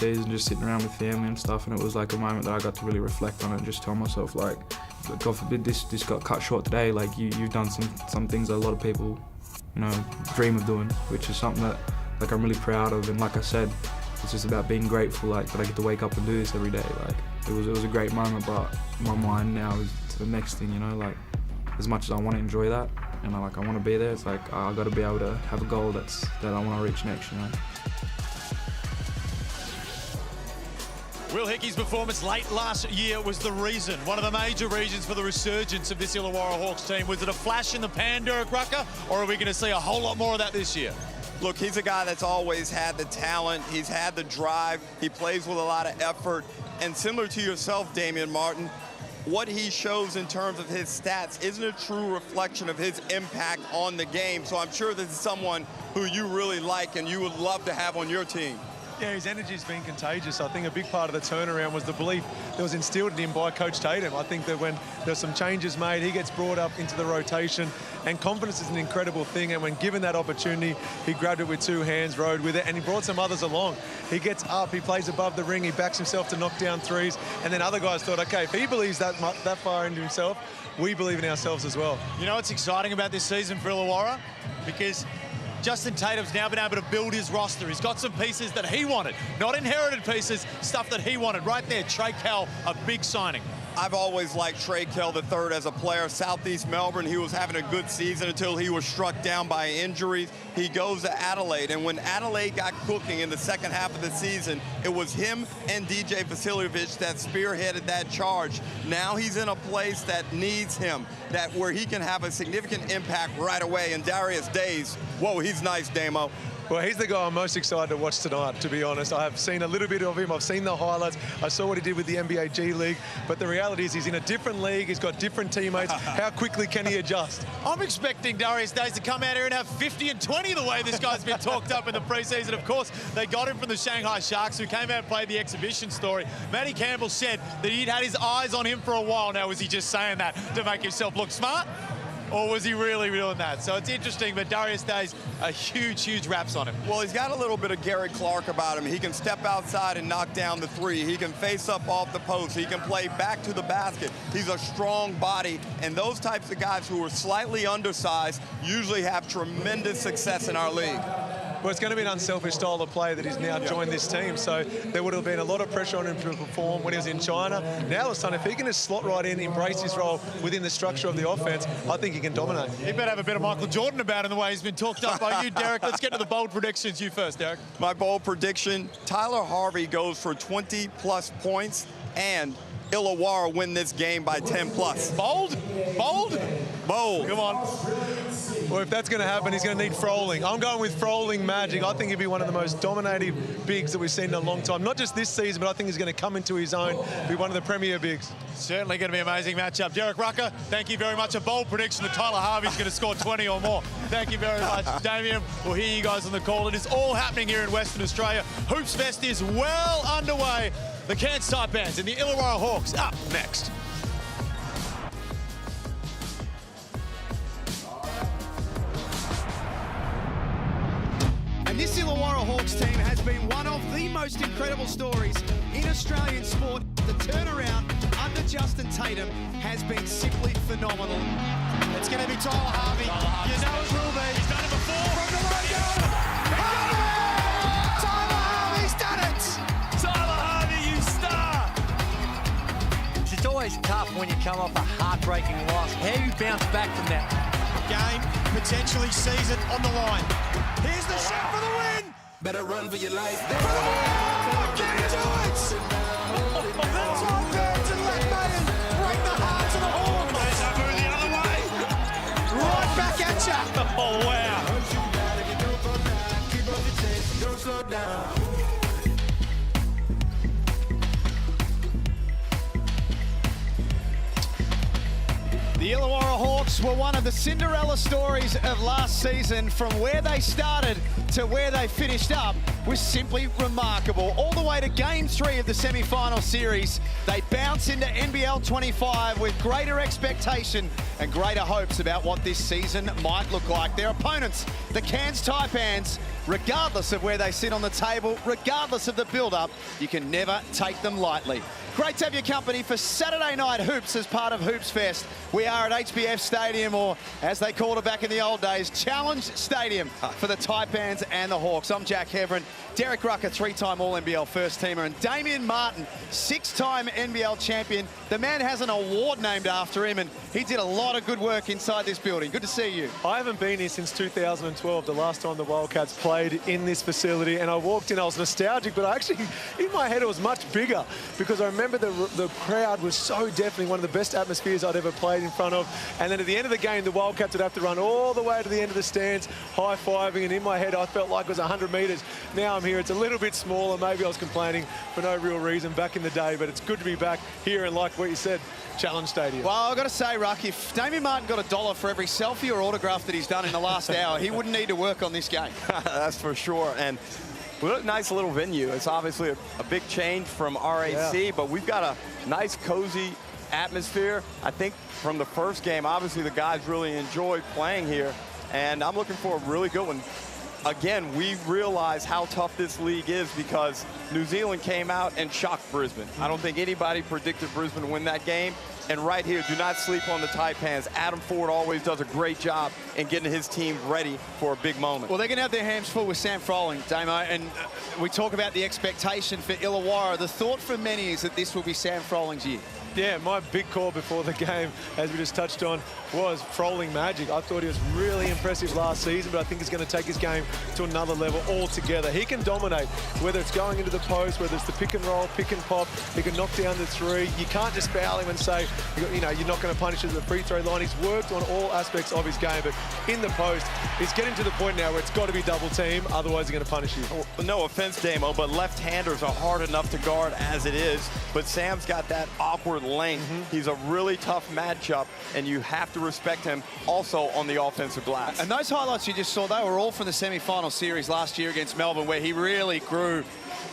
days and just sitting around with family and stuff, and it was like a moment that I got to really reflect on it and just tell myself, like, God forbid this got cut short today. Like, you've done some things that a lot of people, you know, dream of doing, which is something that, like, I'm really proud of. And like I said, it's just about being grateful, like, that I get to wake up and do this every day. Like, it was a great moment, but my mind now is to the next thing, you know. Like, as much as I want to enjoy that and I want to be there, it's like I got to be able to have a goal that I want to reach next, you know. Will Hickey's performance late last year was the reason, one of the major reasons for the resurgence of this Illawarra Hawks team. Was it a flash in the pan, Derek Rucker, or are we going to see a whole lot more of that this year? Look, he's a guy that's always had the talent, he's had the drive, he plays with a lot of effort, and similar to yourself, Damian Martin, what he shows in terms of his stats isn't a true reflection of his impact on the game. So I'm sure this is someone who you really like and you would love to have on your team. Yeah, his energy's been contagious. I think a big part of the turnaround was the belief that was instilled in him by Coach Tatum. I think that when there's some changes made, he gets brought up into the rotation, and confidence is an incredible thing. And when given that opportunity, he grabbed it with two hands, rode with it, and he brought some others along. He gets up, he plays above the ring, he backs himself to knock down threes, and then other guys thought, okay, if he believes that far into himself, we believe in ourselves as well. You know what's exciting about this season for Illawarra? Because Justin Tatum's now been able to build his roster. He's got some pieces that he wanted, not inherited pieces, stuff that he wanted. Right there, Trey Kell, a big signing. I've always liked Trey Kell III as a player. Southeast Melbourne, he was having a good season until he was struck down by injuries. He goes to Adelaide, and when Adelaide got cooking in the second half of the season, it was him and DJ Vasiljevic that spearheaded that charge. Now he's in a place that needs him, where he can have a significant impact right away. And Darius Days, whoa, he's nice, Damo. Well, he's the guy I'm most excited to watch tonight, to be honest. I have seen a little bit of him. I've seen the highlights. I saw what he did with the NBA G League. But the reality is he's in a different league. He's got different teammates. How quickly can he adjust? I'm expecting Darius Days to come out here and have 50 and 20 the way this guy's been talked up in the preseason. Of course, they got him from the Shanghai Sharks, who came out and played the exhibition story. Matty Campbell said that he'd had his eyes on him for a while. Now, was he just saying that to make himself look smart? Or was he really doing that? So it's interesting, but Darius Days, a huge raps on him. Well, he's got a little bit of Gary Clark about him. He can step outside and knock down the three. He can face up off the post. He can play back to the basket. He's a strong body, and those types of guys who are slightly undersized usually have tremendous success in our league. Well, it's going to be an unselfish style of play that he's now joined this team. So there would have been a lot of pressure on him to perform when he was in China. Now, all of a sudden, if he can just slot right in, embrace his role within the structure of the offense, I think he can dominate. He better have a bit of Michael Jordan about him the way he's been talked up by you, Derek. Let's get to the bold predictions. You first, Derek. My bold prediction, Tyler Harvey goes for 20+ points, and Illawarra win this game by 10+. Bold? Bold? Bold. Come on. Well, if that's going to happen, he's going to need Froling. I'm going with Froling Magic. I think he'll be one of the most dominating bigs that we've seen in a long time. Not just this season, but I think he's going to come into his own, be one of the premier bigs. Certainly going to be an amazing matchup. Derek Rucker, thank you very much. A bold prediction that Tyler Harvey's going to score 20 or more. Thank you very much. Damien, we'll hear you guys on the call. It is all happening here in Western Australia. Hoops Fest is well underway. The Cairns Taipans and the Illawarra Hawks up next. And this Illawarra Hawks team has been one of the most incredible stories in Australian sport. The turnaround under Justin Tatum has been simply phenomenal. It's going to be Tyler Harvey. You know it will be. He's done it before. From the logo. Tyler Harvey's done it. Tyler Harvey, you star. It's always tough when you come off a heartbreaking loss. How you bounce back from that? Game potentially sees it on the line. Here's the shot for the win. Better run for your life. For the win! Can he do it? The Taipans and Lackmayan bring the heart to the Hawks. There's that move the other way. Right back at ya. Oh, wow. Don't slow down. The Illawarra Hawks were one of the Cinderella stories of last season, from where they started to where they finished up. was simply remarkable. All the way to Game 3 of the semi-final series, they bounce into NBL25 with greater expectation and greater hopes about what this season might look like. Their opponents, the Cairns Taipans, regardless of where they sit on the table, regardless of the build-up, you can never take them lightly. Great to have your company for Saturday Night Hoops as part of Hoops Fest. We are at HBF Stadium, or as they called it back in the old days, Challenge Stadium for the Taipans and the Hawks. I'm Jack Heverin, Derek Rucker, 3-time All-NBL first teamer, and Damien Martin, 6-time NBL champion. The man has an award named after him, and he did a lot of good work inside this building. Good to see you. I haven't been here since 2012, the last time the Wildcats played in this facility, and I walked in, I was nostalgic, but I actually, in my head, it was much bigger, because I remember the crowd was so definitely one of the best atmospheres I'd ever played in front of. And then at the end of the game, the Wildcats would have to run all the way to the end of the stands, high-fiving, and in my head, I felt like it was 100 metres. Now I'm here, it's a little bit smaller. Maybe I was complaining for no real reason back in the day, but it's good to be back here and, like what you said, Challenge Stadium. Well, I've got to say, Ruck, if Damien Martin got $1 for every selfie or autograph that he's done in the last hour, he wouldn't need to work on this game. That's for sure. And nice little venue. It's obviously a big change from RAC, but we've got a nice, cozy atmosphere. I think from the first game, obviously the guys really enjoyed playing here, and I'm looking for a really good one. Again, we realize how tough this league is because New Zealand came out and shocked Brisbane. I don't think anybody predicted Brisbane to win that game. And right here, do not sleep on the Taipans. Adam Ford always does a great job in getting his team ready for a big moment. Well, they're going to have their hands full with Sam Froling, Damo, and we talk about the expectation for Illawarra. The thought for many is that this will be Sam Froling's year. Yeah, my big call before the game, as we just touched on, was Froling magic. I thought he was really impressive last season, but I think he's going to take his game to another level altogether. He can dominate, whether it's going into the post, whether it's the pick and roll, pick and pop. He can knock down the three. You can't just foul him and say, you know, you're not going to punish him at the free throw line. He's worked on all aspects of his game, but in the post, he's getting to the point now where it's got to be double team, otherwise he's going to punish you. Well, no offense, Damo, but left-handers are hard enough to guard as it is, but Sam's got that awkward length. He's a really tough matchup, and you have to respect him also on the offensive glass. And those highlights you just saw, they were all from the semi-final series last year against Melbourne, where he really grew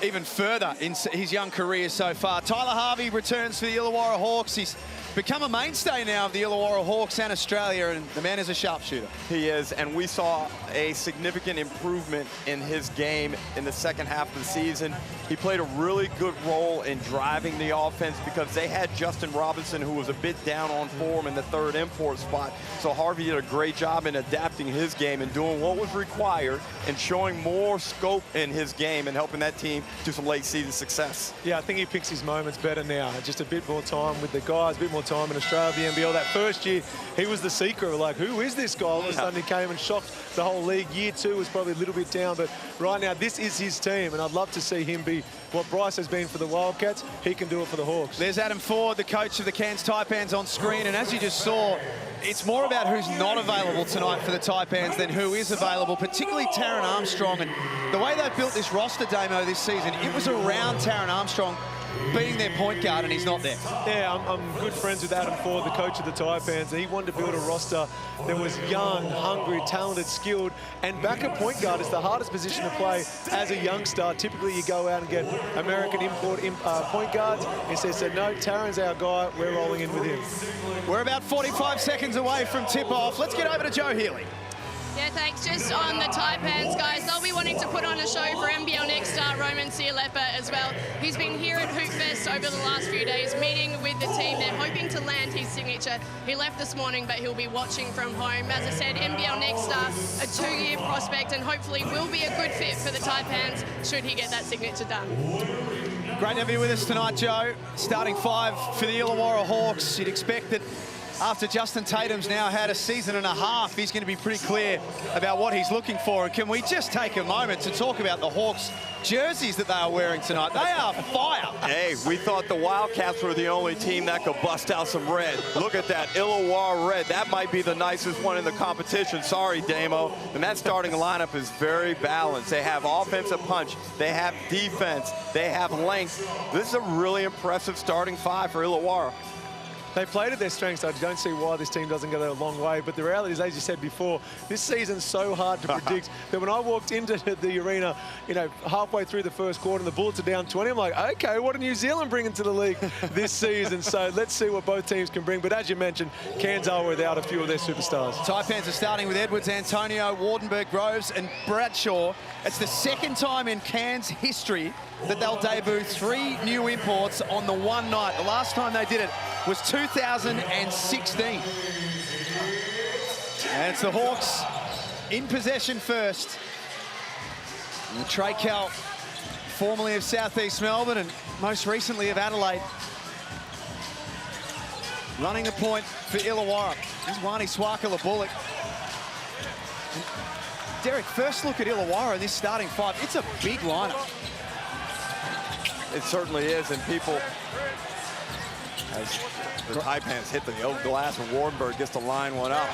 even further in his young career so far. Tyler Harvey returns for the Illawarra Hawks. He's become a mainstay now of the Illawarra Hawks and Australia, and the man is a sharpshooter. He is, and we saw a significant improvement in his game in the second half of the season. He played a really good role in driving the offense because they had Justin Robinson, who was a bit down on form in the third import spot. So Harvey did a great job in adapting his game and doing what was required and showing more scope in his game and helping that team to some late season success. Yeah, I think he picks his moments better now. Just a bit more time with the guys, a bit more time in Australia, the NBL. That first year, he was the seeker, like, who is this guy? All of a sudden he came and shocked the whole league. Year two was probably a little bit down, but right now this is his team, and I'd love to see him be what Bryce has been for the Wildcats. He can do it for the Hawks. There's Adam Ford, the coach of the Cairns Taipans, on screen, and as you just saw, it's more about who's not available tonight for the Taipans than who is available, particularly Taron Armstrong. And the way they've built this roster, Damo, this season, it was around Taron Armstrong being their point guard, and he's not there. Yeah, I'm good friends with Adam Ford, the coach of the Taipans. He wanted to build a roster that was young, hungry, talented, skilled, and backup point guard is the hardest position to play as a youngster. Typically, you go out and get American import point guards. Instead, said, no, Taron's our guy. We're rolling in with him. We're about 45 seconds away from tip-off. Let's get over to Joe Healy. Yeah, thanks. Just on the Taipans, guys, they'll be wanting to put on a show for NBL next star Roman Cialepa as well. He's been here at Hoop Fest over the last few days, meeting with the team. They're hoping to land his signature. He left this morning, but he'll be watching from home. As I said, NBL next star, a 2-year prospect, and hopefully will be a good fit for the Taipans should he get that signature done. Great to have you with us tonight, Joe. Starting 5 for the Illawarra Hawks. You'd expect that after Justin Tatum's now had a season and a half, he's going to be pretty clear about what he's looking for. And can we just take a moment to talk about the Hawks jerseys that they are wearing tonight? They are fire. Hey, we thought the Wildcats were the only team that could bust out some red. Look at that Illawarra red. That might be the nicest one in the competition. Sorry, Damo. And that starting lineup is very balanced. They have offensive punch. They have defense. They have length. This is a really impressive starting 5 for Illawarra. they played at their strengths. I don't see why this team doesn't go a long way. But the reality is, as you said before, this season's so hard to predict that when I walked into the arena, you know, halfway through the first quarter and the Bullets are down 20, I'm like, okay, what are New Zealand bringing to the league this season? So let's see what both teams can bring. But as you mentioned, Cairns are without a few of their superstars. Taipans are starting with Edwards, Antonio, Wardenberg, Groves and Bradshaw. It's the second time in Cairns history that they'll debut 3 new imports on the one night. The last time they did it was 2016. And it's the Hawks in possession first. And Trey Kell, formerly of South East Melbourne and most recently of Adelaide, running the point for Illawarra. Here's Wani Swakala-Bullock. Derek, first look at Illawarra in this starting 5. It's a big lineup. It certainly is, and people, as the Taipans hit the old glass and Wardenberg gets to line one up.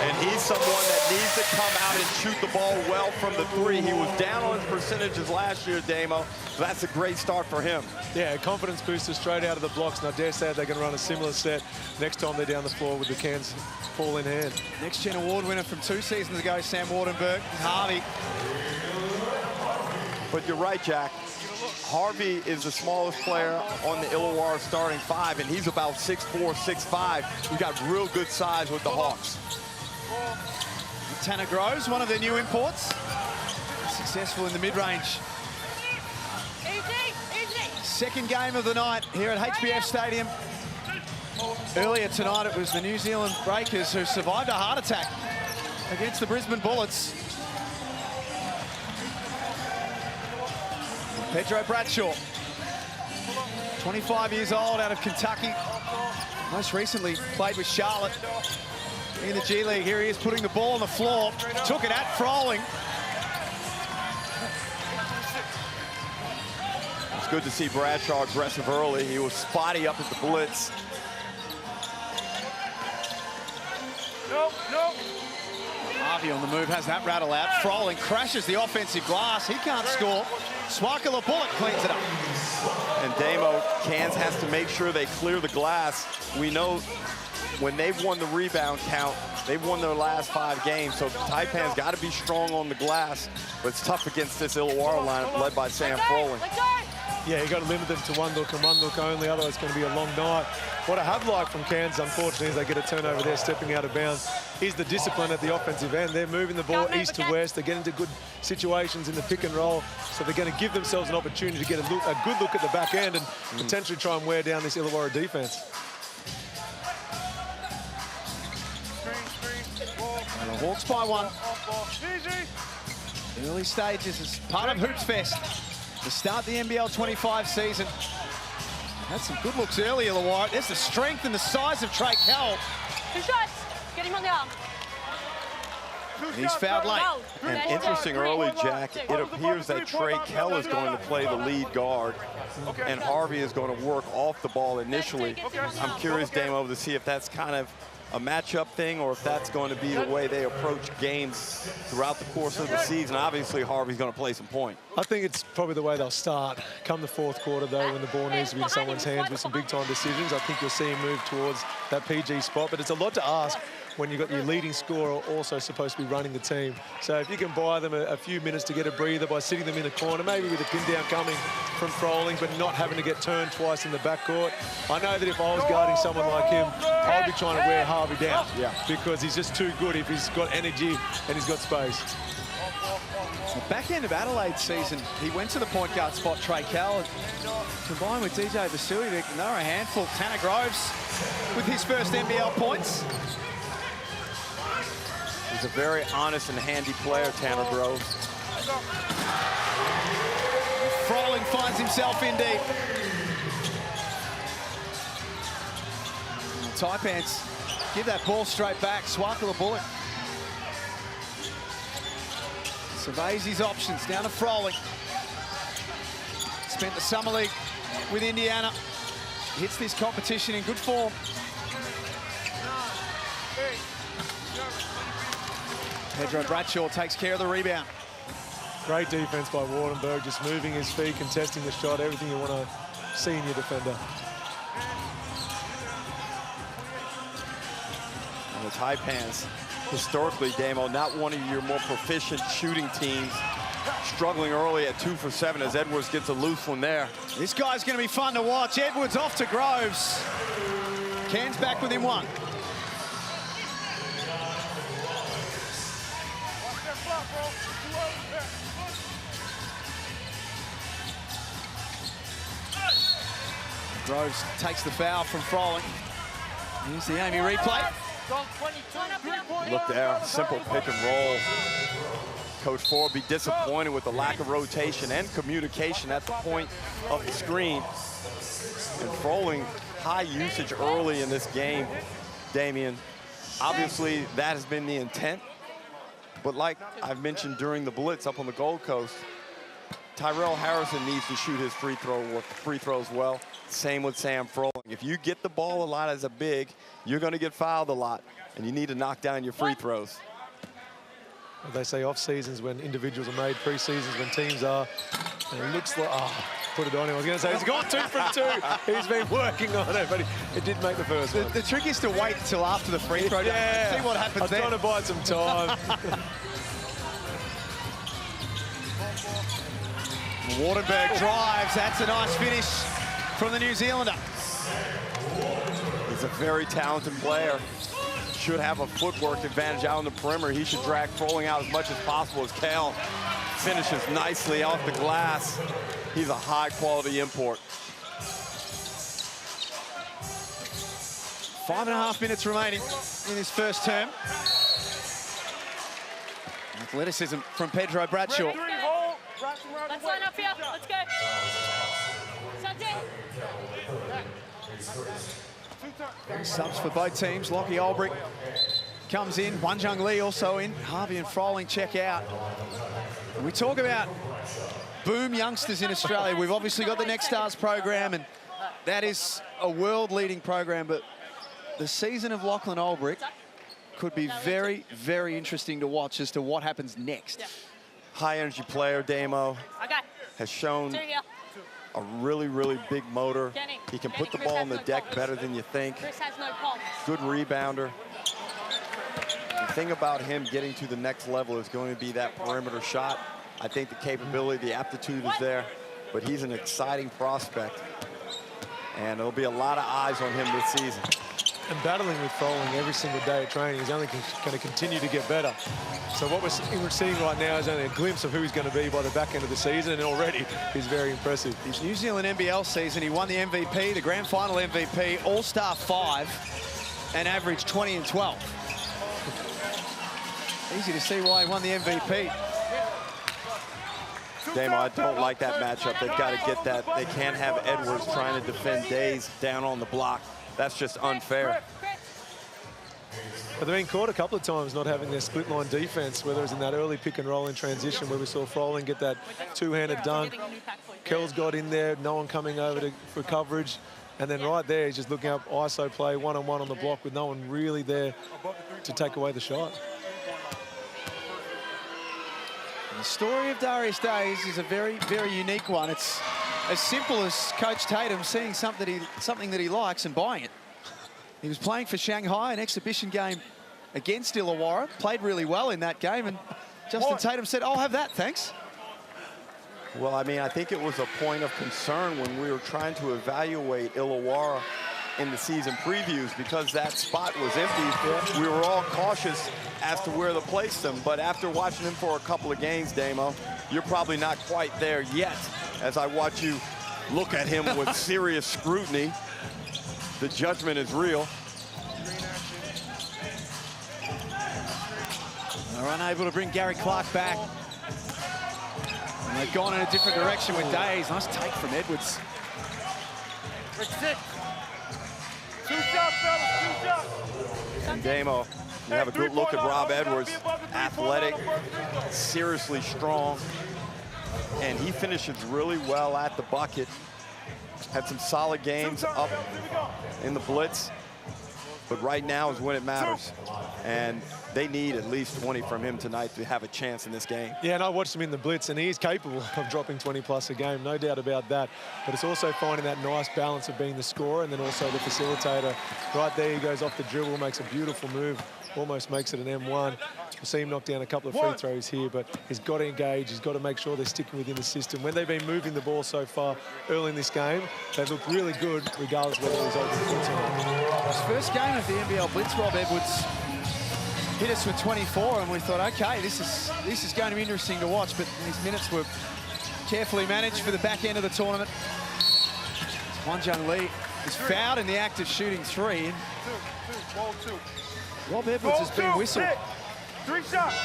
And he's someone that needs to come out and shoot the ball well from the 3. He was down on his percentages last year, Damo. So that's a great start for him. Yeah, a confidence booster straight out of the blocks, and I dare say they're going to run a similar set next time they're down the floor with the Cairns ball in hand. Next Gen Award winner from 2 seasons ago, Sam Wardenberg, Harvey. But you're right, Jack. Harvey is the smallest player on the Illawarra starting 5, and he's about 6'4", 6'5". We've got real good size with the Hawks. Tanner Groves, one of their new imports. Successful in the mid-range. Second game of the night here at HBF Stadium. Earlier tonight, it was the New Zealand Breakers who survived a heart attack against the Brisbane Bullets. Pedro Bradshaw, 25 years old, out of Kentucky. Most recently played with Charlotte in the G League. Here he is putting the ball on the floor. Took it at Froling. It's good to see Bradshaw aggressive early. He was spotty up at the blitz. Harvey on the move, has that rattle out. Froling crashes the offensive glass. He can't score. Swakala-Bullock cleans it up. And Damo, Cairns has to make sure they clear the glass. We know when they've won the rebound count, they've won their last 5 games. So Taipans got to be strong on the glass, but it's tough against this Illawarra lineup led by Sam Froling. Yeah, you got to limit them to 1 look and 1 look only, otherwise it's going to be a long night. What I have liked from Cairns, unfortunately, is they get a turnover there, stepping out of bounds, is the discipline at the offensive end. They're moving the ball east to west. They're getting into good situations in the pick and roll, so they're going to give themselves an opportunity to get a good look at the back end and potentially try and wear down this Illawarra defense. And the Hawks by 1. Early stages as part of Hoops Fest to start the NBL25 season. Had some good looks early, Illawarra. There's the strength and the size of Trey Kell. 2 shots. Get him on the arm. And he's fouled late. And interesting early, Jack, it appears that Trey Kell is going to play the lead guard, and Harvey is going to work off the ball initially. I'm curious, Damo, to see if that's kind of a matchup thing or if that's going to be the way they approach games throughout the course of the season. Obviously, Harvey's going to play some point. I think it's probably the way they'll start. Come the 4th quarter, though, when the ball needs to be in someone's hands with some big-time decisions, I think you'll see him move towards that PG spot. But it's a lot to ask when you've got your leading scorer also supposed to be running the team. So if you can buy them a few minutes to get a breather by sitting them in a corner, maybe with a pin down coming from Froling, but not having to get turned twice in the backcourt. I know that if I was guarding someone like him, I'd be trying to wear Harvey down, because he's just too good if he's got energy and he's got space. The back end of Adelaide's season, he went to the point guard spot, Trey Kell, and combined with DJ Vasui, they're a handful. Tanner Groves with his first NBL points. He's a very honest and handy player, Tanner Groves. Froling finds himself in deep. Taipans give that ball straight back. Swakala-Bullock surveys his options. Down to Froling. Spent the Summer League with Indiana. Hits this competition in good form. Pedro Bradshaw takes care of the rebound. Great defense by Wardenberg, just moving his feet, contesting the shot, everything you want to see in your defender. And the Taipans, historically, Damo, not one of your more proficient shooting teams, struggling early at 2 for 7 as Edwards gets a loose one there. This guy's going to be fun to watch. Edwards off to Groves. Cairns back within 1. Groves takes the foul from Froling. Here's the Amy replay. Look there, simple pick and roll. Coach Ford be disappointed with the lack of rotation and communication at the point of the screen. And Froling, high usage early in this game, Damian. Obviously, that has been the intent. But like I've mentioned during the blitz up on the Gold Coast, Tyrell Harrison needs to shoot his free throws well. Same with Sam Froling. If you get the ball a lot as a big, you're going to get fouled a lot, and you need to knock down your free throws. Well, they say off seasons when individuals are made, pre-seasons when teams are. And it looks like, put it on him. I was going to say he's got 2 from 2. He's been working on it, but it did make the first one. The trick is to wait until after the free throw. Yeah. See what happens there. I'm trying to buy some time. Wardenberg drives. That's a nice finish from the New Zealander. He's a very talented player. Should have a footwork advantage out on the perimeter. He should drag Froling out as much as possible as Cal finishes nicely off the glass. He's a high-quality import. 5.5 minutes remaining in this first term. Athleticism from Pedro Bradshaw. Let's line up here. Let's go. Subs for both teams. Lockie Olbrich comes in. Wanjung Lee also in. Harvey and Froling check out. And we talk about boom youngsters in Australia. We've obviously got the Next Stars program, and that is a world-leading program, but the season of Lachlan Olbrich could be very, very interesting to watch as to what happens next. High-energy player, Damo, has shown a really, really big motor. He can put the ball on the deck better than you think. Good rebounder. The thing about him getting to the next level is going to be that perimeter shot. I think the capability, the aptitude is there, but he's an exciting prospect. And there'll be a lot of eyes on him this season. And battling with Froling every single day of training, he's only going to continue to get better. So what we're seeing right now is only a glimpse of who he's going to be by the back end of the season, and already he's very impressive. His New Zealand NBL season, he won the MVP, the Grand Final MVP, All-Star 5, and averaged 20 and 12. Easy to see why he won the MVP. Damo, I don't like that matchup. They've got to get that. They can't have Edwards trying to defend Days down on the block. That's just unfair. But they've been caught a couple of times not having their split line defense, whether it's in that early pick and roll in transition where we saw Froling get that two-handed dunk. Kel's got in there, no one coming over for coverage. And then right there, he's just looking up ISO play, one-on-one on the block with no one really there to take away the shot. The story of Darius Days is a very, very unique one. It's as simple as Coach Tatum seeing something that he likes and buying it. He was playing for Shanghai, an exhibition game against Illawarra, played really well in that game, and Justin Tatum said, "I'll have that, thanks." Well, I mean, I think it was a point of concern when we were trying to evaluate Illawarra in the season previews because that spot was empty. We were all cautious as to where to place them, but after watching him for a couple of games, Damo, you're probably not quite there yet. As I watch you look at him with serious scrutiny, the judgment is real. They're unable to bring Gary Clark back. And they've gone in a different direction with Days. Nice take from Edwards. And Damo, you have a good look at Rob Edwards, athletic, seriously strong, and he finishes really well at the bucket. Had some solid games up in the blitz. but right now is when it matters. And they need at least 20 from him tonight to have a chance in this game. Yeah, and I watched him in the blitz, and he's capable of dropping 20+ a game, no doubt about that. But it's also finding that nice balance of being the scorer and then also the facilitator. Right there, he goes off the dribble, makes a beautiful move, almost makes it an M1. We'll see him knock down a couple of free throws here, but he's got to engage. He's got to make sure they're sticking within the system. When they've been moving the ball so far early in this game, they look really good, regardless of whether he's open foot or not. His first game of the NBL Blitz, Rob Edwards hit us with 24, and we thought, okay, this is going to be interesting to watch, but his minutes were carefully managed for the back end of the tournament. Wanjung Lee is fouled in the act of shooting three. Rob Edwards has been whistled. 3 shots.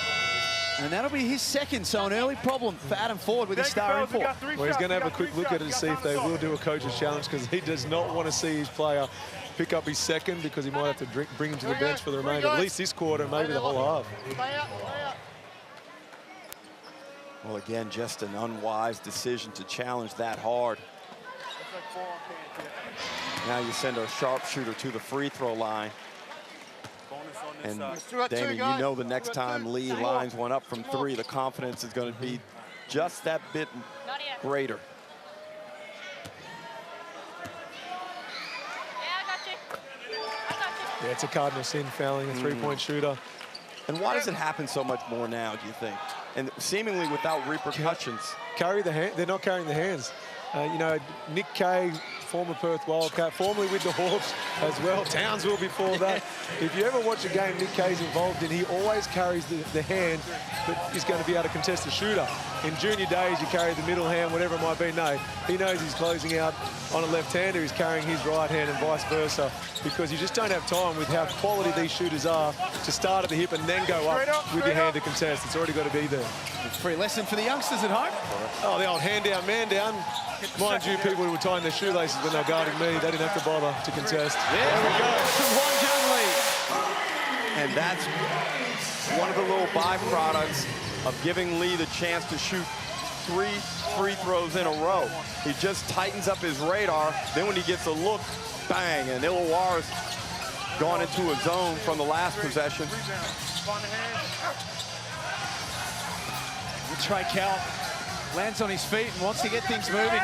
And that'll be his second, so an early problem for Adam Ford with his star import. Well, he's going to have a quick look at it to see if they will do a coach's challenge, because he does not want to see his player pick up his second, because he might have to bring him to the bench for the remainder, at least this quarter, maybe the whole half. Well, again, just an unwise decision to challenge that hard. Now you send a sharpshooter to the free throw line. And Damon, you know the next time Lee lines one up from 3, the confidence is going to be just that bit greater. Yeah, it's a cardinal sin, fouling a three-point shooter. And why does it happen so much more now, do you think? And seemingly without repercussions. Carry the hand. They're not carrying the hands. You know, Nick Kay, former Perth Wildcat, formerly with the Hawks as well. Townsville before that. If you ever watch a game Nick Kay's involved in, he always carries the hand that is going to be able to contest the shooter. In junior days, you carry the middle hand, whatever it might be. No, he knows he's closing out on a left-hander. He's carrying his right hand and vice versa, because you just don't have time with how quality these shooters are to start at the hip and then go up with your hand to contest. It's already got to be there. Free lesson for the youngsters at home. Oh, the old hand down, man down. Mind you, people who were tying their shoelaces when they were guarding me, they didn't have to bother to contest. There we go. Wanjung Lee. And that's one of the little byproducts of giving Lee the chance to shoot 3 free throws in a row. He just tightens up his radar. Then when he gets a look, bang, and Illawarra's gone into a zone from the last possession. Trey Cal lands on his feet and wants to get things moving.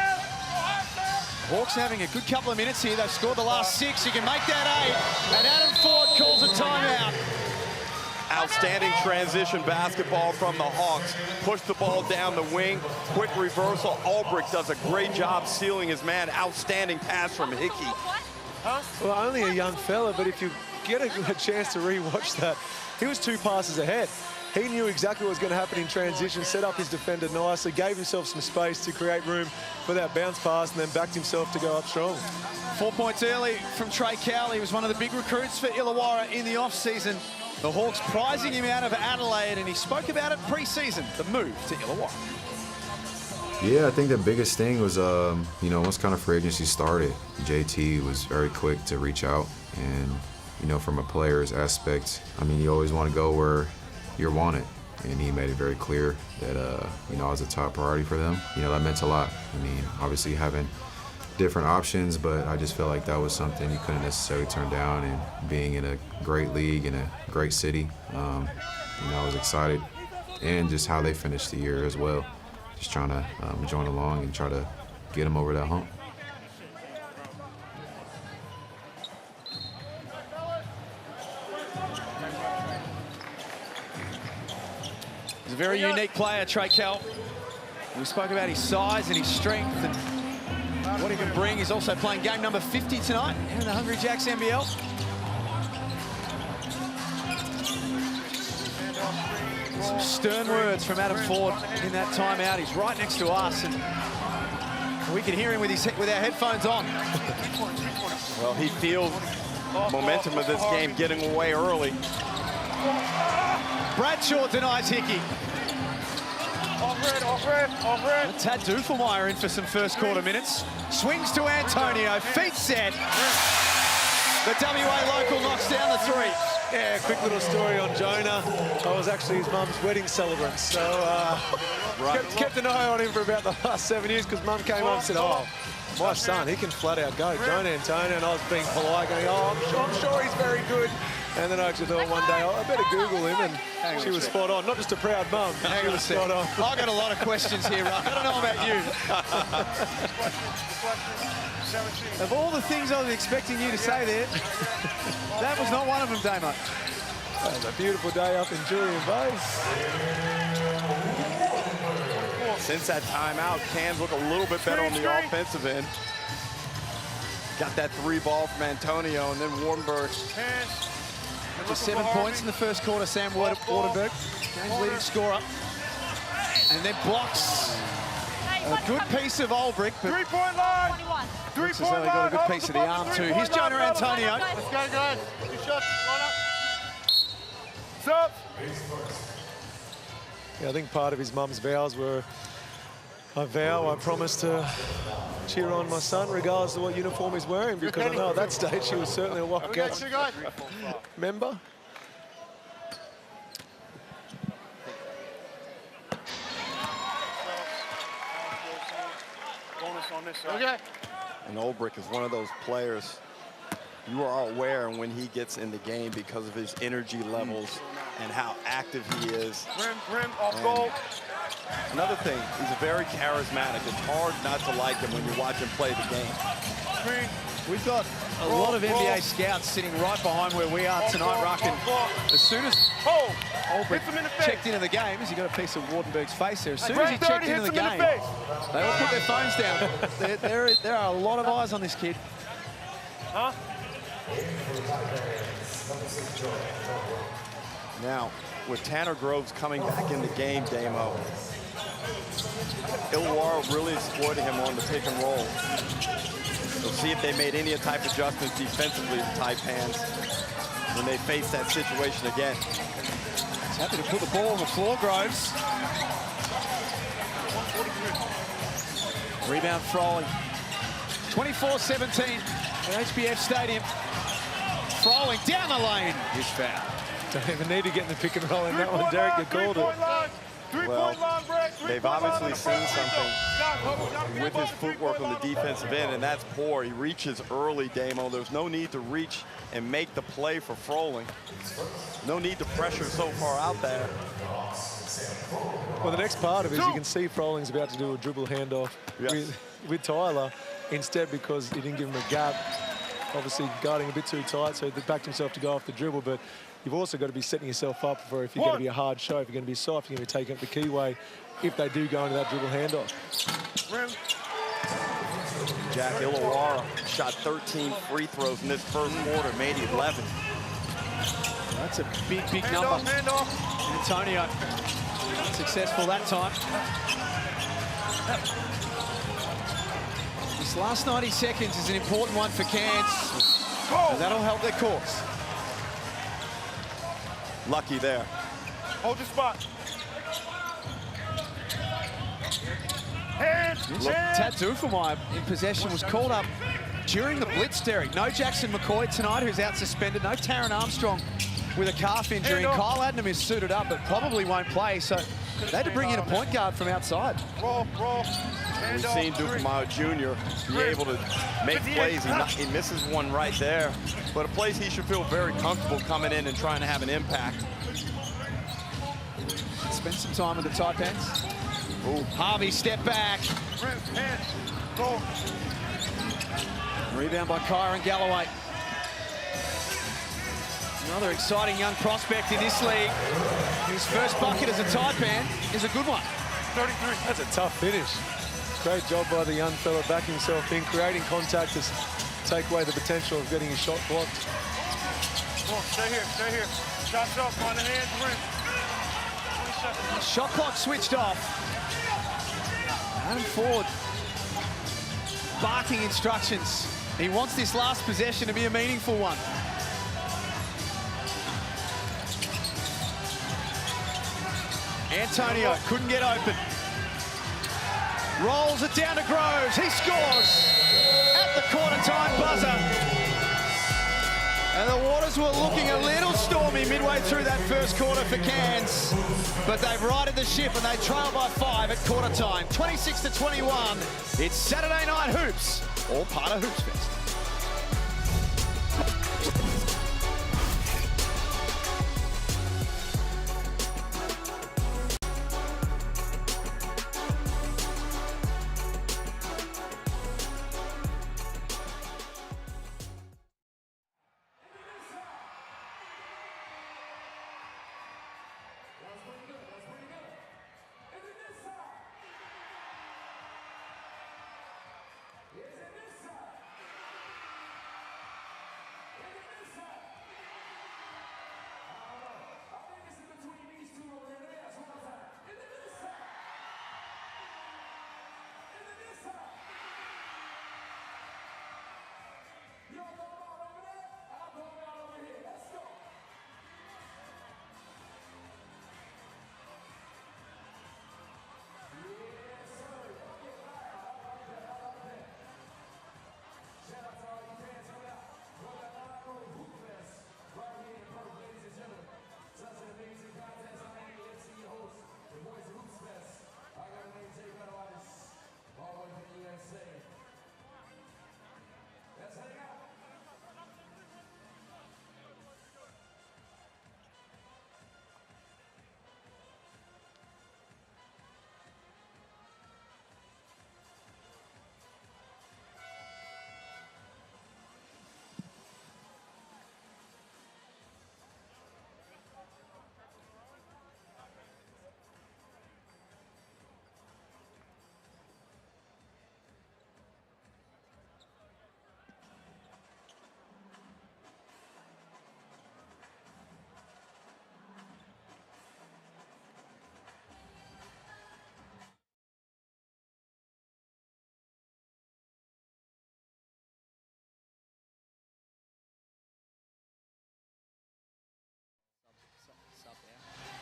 Hawks having a good couple of minutes here. They've scored the last 6. You can make that 8. And Adam Ford calls a timeout. Outstanding transition basketball from the Hawks. Push the ball down the wing. Quick reversal. Ulbrich does a great job sealing his man. Outstanding pass from Hickey. Well, only a young fella, but if you get a chance to re-watch that, he was 2 passes ahead. He knew exactly what was going to happen in transition, set up his defender nicely, gave himself some space to create room for that bounce pass, and then backed himself to go up strong. 4 points early from Trey Cal. He was one of the big recruits for Illawarra in the off-season. The Hawks prizing him out of Adelaide, and he spoke about it pre-season, the move to Illawarra. Yeah, I think the biggest thing was, you know, once kind of free agency started, JT was very quick to reach out. And, you know, from a player's aspect, I mean, you always want to go where you're wanted. And he made it very clear that, you know, I was a top priority for them. You know, that meant a lot. I mean, obviously having different options, but I just felt like that was something you couldn't necessarily turn down. And being in a great league, in a great city, you know, I was excited. And just how they finished the year as well. Just trying to join along and try to get them over that hump. He's a very unique player, Trey Cal. We spoke about his size and his strength and what he can bring. He's also playing game number 50 tonight in the Hungry Jacks NBL. Some stern words from Adam Ford in that timeout. He's right next to us, and we can hear him with our headphones on. Well, he feels momentum of this game getting away early. Bradshaw denies Hickey. Off red. Tad Dufelmeyer in for some first quarter minutes. Swings to Antonio, feet set. The WA local knocks down the 3. Yeah, quick little story on Jonah. I was actually his mum's wedding celebrant, so kept an eye on him for about the last 7 years, because mum came up and said, oh, My son, he can flat out go. Joan Antonio, and I was being polite, going, oh, I'm sure he's very good. And then I actually thought one day, I better Google him, and she was spot on. Not just a proud mum, she was spot on. I got a lot of questions here, Ruck. I don't know about you. Of all the things I was expecting you to say there, that was not one of them, Damo. That was a beautiful day up in Julian Bay. Since that timeout, Cairns look a little bit better on the offensive end. Got that 3 ball from Antonio, and then Wardenberg. Just 7 points in the first quarter, Sam Wardenberg, Cairns leading scorer. And then blocks a good piece of Olbrich, but 3-point line. 3-point line. Got a good piece of the arm too. Here's Jonah Antonio. Let's go, guys. 2 shots. Line up. Stop. Yeah, I think part of his mum's vows were, I promise to cheer on my son regardless of what uniform he's wearing, because I know at that stage she was certainly a Wildcats member. Okay. And Olbrich is one of those players you are aware when he gets in the game because of his energy levels and how active he is. Rim, off goal. Another thing, he's very charismatic. It's hard not to like him when you watch him play the game. We've got a lot of NBA scouts sitting right behind where we are tonight, Ruck, and as soon as Olbrich checked into the game, as he got a piece of Wardenberg's face there, as soon as he checked into the game, they all put their phones down. There are a lot of eyes on this kid. Huh? Now, with Tanner Groves coming back in the game, Damo, Illawarra really exploited him on the pick and roll. We'll see if they made any type of adjustments defensively to Taipans when they face that situation again. He's happy to put the ball on the floor, Groves. Rebound Froley. 24-17 at HBF Stadium. Froley down the lane. He's fouled. Don't even need to get in the pick and roll in that one, Derek. You called it. Well, they've obviously seen something with his footwork on the defensive end, and that's poor. He reaches early, Damo. There's no need to reach and make the play for Froling. No need to pressure so far out there. Well, the next part of it is you can see Froling's about to do a dribble handoff with Tyler instead, because he didn't give him a gap. Obviously guarding a bit too tight, so he backed himself to go off the dribble, but you've also got to be setting yourself up for if you're going to be a hard show, if you're going to be soft, you're going to be taking up the keyway if they do go into that dribble handoff. Jack Illawarra shot 13 free throws in this first quarter, made 11. That's a big number. Antonio successful that time. This last 90 seconds is an important one for Cairns, and that'll help their cause. Lucky there. Hold your spot. Hands. Look, Tad Duffelmeyer in possession was called up during the blitz, Derek. No Jackson McCoy tonight, who's out suspended. No Taron Armstrong with a calf injury. And Kyle Adnam is suited up, but probably won't play. So they had to bring in a point guard from outside. Roll. We've seen Duffelmeyer Jr. be able to make plays. He misses one right there, but a place he should feel very comfortable coming in and trying to have an impact. Spend some time with the Taipans. Harvey step back. Rebound by Kyron Galloway. Another exciting young prospect in this league. His first bucket as a Taipan is a good one. 33. That's a tough finish. Great job by the young fella backing himself in, creating contact to take away the potential of getting his shot blocked. Come on, stay here. Shots up on the hands, rim. 20 seconds. Shot clock switched off. Adam Ford barking instructions. He wants this last possession to be a meaningful one. Antonio couldn't get open. Rolls it down to Groves. He scores at the quarter time buzzer. And the Waters were looking a little stormy midway through that first quarter for Cairns, but they've righted the ship and they trail by 5 at quarter time. 26-21. It's Saturday Night Hoops, all part of Hoops Fest.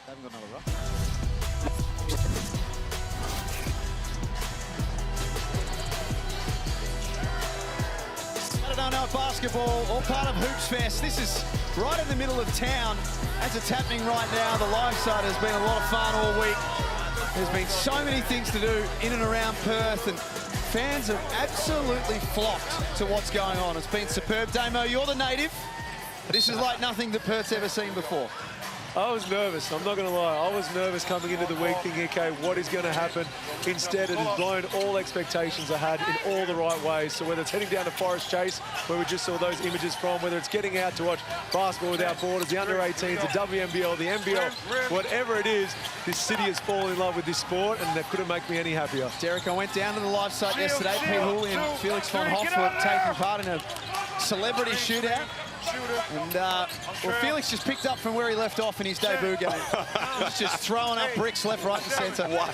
They haven't got another rock. Saturday Night Basketball, all part of Hoops Fest. This is right in the middle of town. As it's happening right now, the live side has been a lot of fun all week. There's been so many things to do in and around Perth, and fans have absolutely flocked to what's going on. It's been superb. Damo, you're the native. This is like nothing that Perth's ever seen before. I was nervous, I'm not going to lie. I was nervous coming into the week thinking, okay, what is going to happen? Instead, it has blown all expectations I had in all the right ways. So whether it's heading down to Forest Chase, where we just saw those images from, whether it's getting out to watch Basketball Without Borders, the under-18s, the WNBL, the NBL, whatever it is, this city has fallen in love with this sport, and that couldn't make me any happier. Derek, I went down to the live site yesterday. Pete Hooley and Felix von Hoff were taking part in a celebrity shootout. And well, Felix just picked up from where he left off in his debut game. He's just throwing up bricks left, right, and centre. Wow.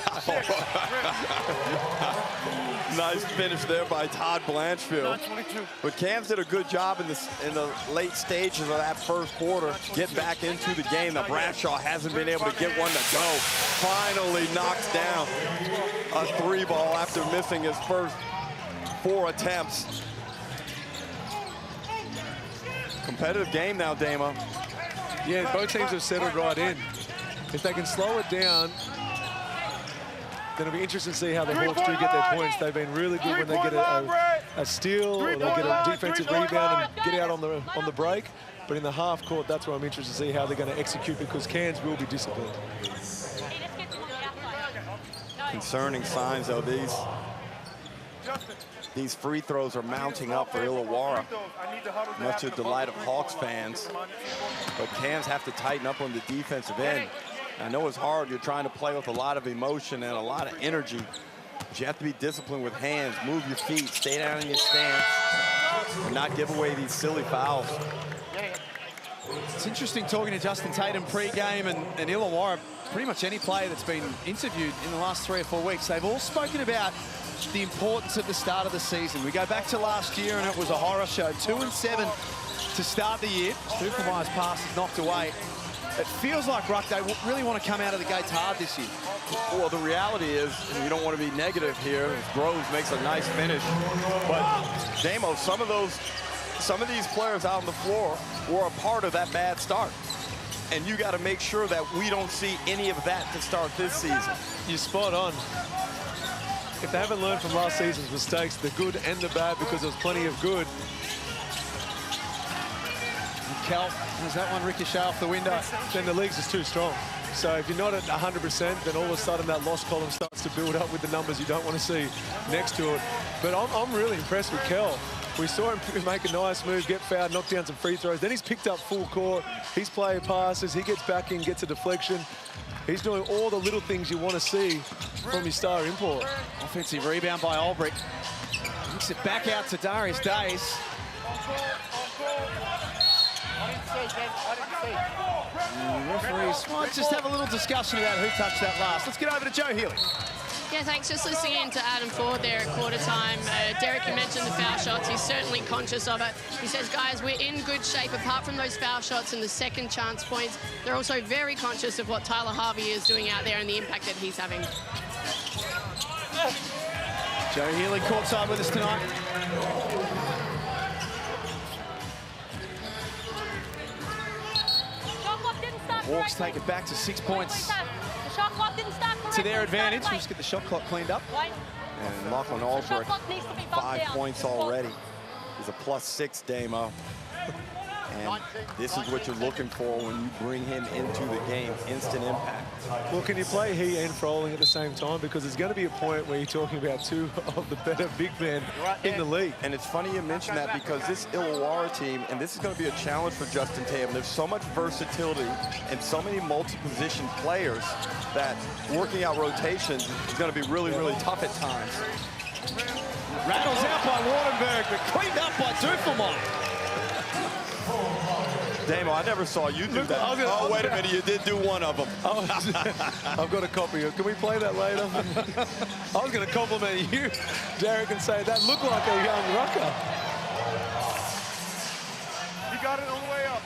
Nice finish there by Todd Blanchfield. But Cams did a good job in the late stages of that first quarter, getting back into the game. Now Bradshaw hasn't been able to get one to go. Finally knocks down a 3-ball after missing his first 4 attempts. Competitive game now, Damo. Yeah, both teams have settled right in. If they can slow it down, then it'll be interesting to see how the Hawks do get their points. They've been really good when they get a steal or they get a defensive rebound and get out on the break. But in the half court, that's where I'm interested to see how they're going to execute, because Cairns will be disciplined. Concerning signs, though, these free throws are mounting up for Illawarra, much to the delight of Hawks fans. But Cairns have to tighten up on the defensive end. I know it's hard. You're trying to play with a lot of emotion and a lot of energy. But you have to be disciplined with hands, move your feet, stay down in your stance, and not give away these silly fouls. It's interesting talking to Justin Tatum pre-game and Illawarra. Pretty much any player that's been interviewed in the last 3 or 4 weeks, they've all spoken about the importance of the start of the season. We go back to last year and it was a horror show. 2-7 to start the year. Stupelmeier's pass is knocked away. It feels like Ruck, they really want to come out of the gates hard this year. Well, the reality is, and you don't want to be negative here, Groves makes a nice finish. But, Damo, some of those some of these players out on the floor were a part of that bad start. And you got to make sure that we don't see any of that to start this season. You're spot on. If they haven't learned from last season's mistakes, the good and the bad, because there's plenty of good. Kel has that one ricochet off the window. Then the league's just too strong. So if you're not at 100%, then all of a sudden that loss column starts to build up with the numbers you don't want to see next to it. But I'm really impressed with Kel. We saw him make a nice move, get fouled, knock down some free throws. Then he's picked up full court. He's playing passes. He gets back in, gets a deflection. He's doing all the little things you want to see from his star import. Offensive rebound by Olbrich. Kicks it back out to Darius Days. Referees might just have a little discussion about who touched that last. Let's get over to Joe Healy. Yeah, thanks. Just listening in to Adam Ford there at quarter time. Derek, you mentioned the foul shots. He's certainly conscious of it. He says, guys, we're in good shape. Apart from those foul shots and the second chance points, they're also very conscious of what Tyler Harvey is doing out there and the impact that he's having. Joe Healy courtside with us tonight. Hawks take it back to 6 points to their advantage. We'll just get the shot clock cleaned up. And Lachlan Albrecht, 5 points already. He's a +6, Damo. And this is what you're looking for when you bring him into the game, instant impact. Well, can you play he and Froling at the same time? Because there's going to be a point where you're talking about two of the better big men in the league. And it's funny you mention that, because this Illawarra team, and this is going to be a challenge for Justin Tatum, there's so much versatility and so many multi-position players that working out rotations is going to be really, really tough at times. Rattles out by Wardenberg, but cleaned up by Dufelmeyer. Damo, I never saw you do that. Oh, wait a minute, you did do one of them. I've got a copy of it. Can we play that later? I was going to compliment you, Derek, and say that looked like a young rucker. You got it on the way up.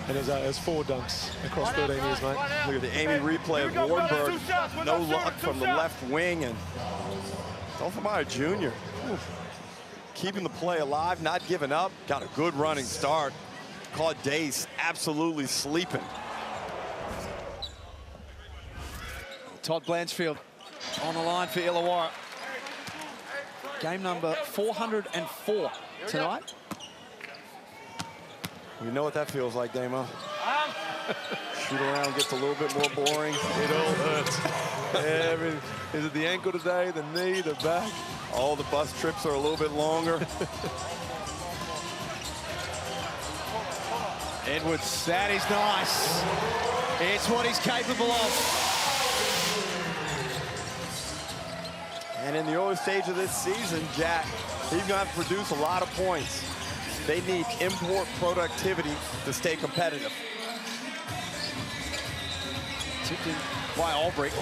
And there's 4 dunks across 13 years, mate. Look at the Amy replay of Wardenberg. No luck from the left wing, and Dufelmeyer Jr. keeping the play alive, not giving up. Got a good running start. Caught Dace absolutely sleeping. Todd Blanchfield on the line for Illawarra. Game number 404 tonight. You know what that feels like, Damo. Shoot around gets a little bit more boring. It all hurts. Is it the ankle today, the knee, the back? All the bus trips are a little bit longer. Edwards, that is nice. It's what he's capable of. And in the early stage of this season, Jack, he's going to have to produce a lot of points. They need import productivity to stay competitive. Tipped in by Albrecht.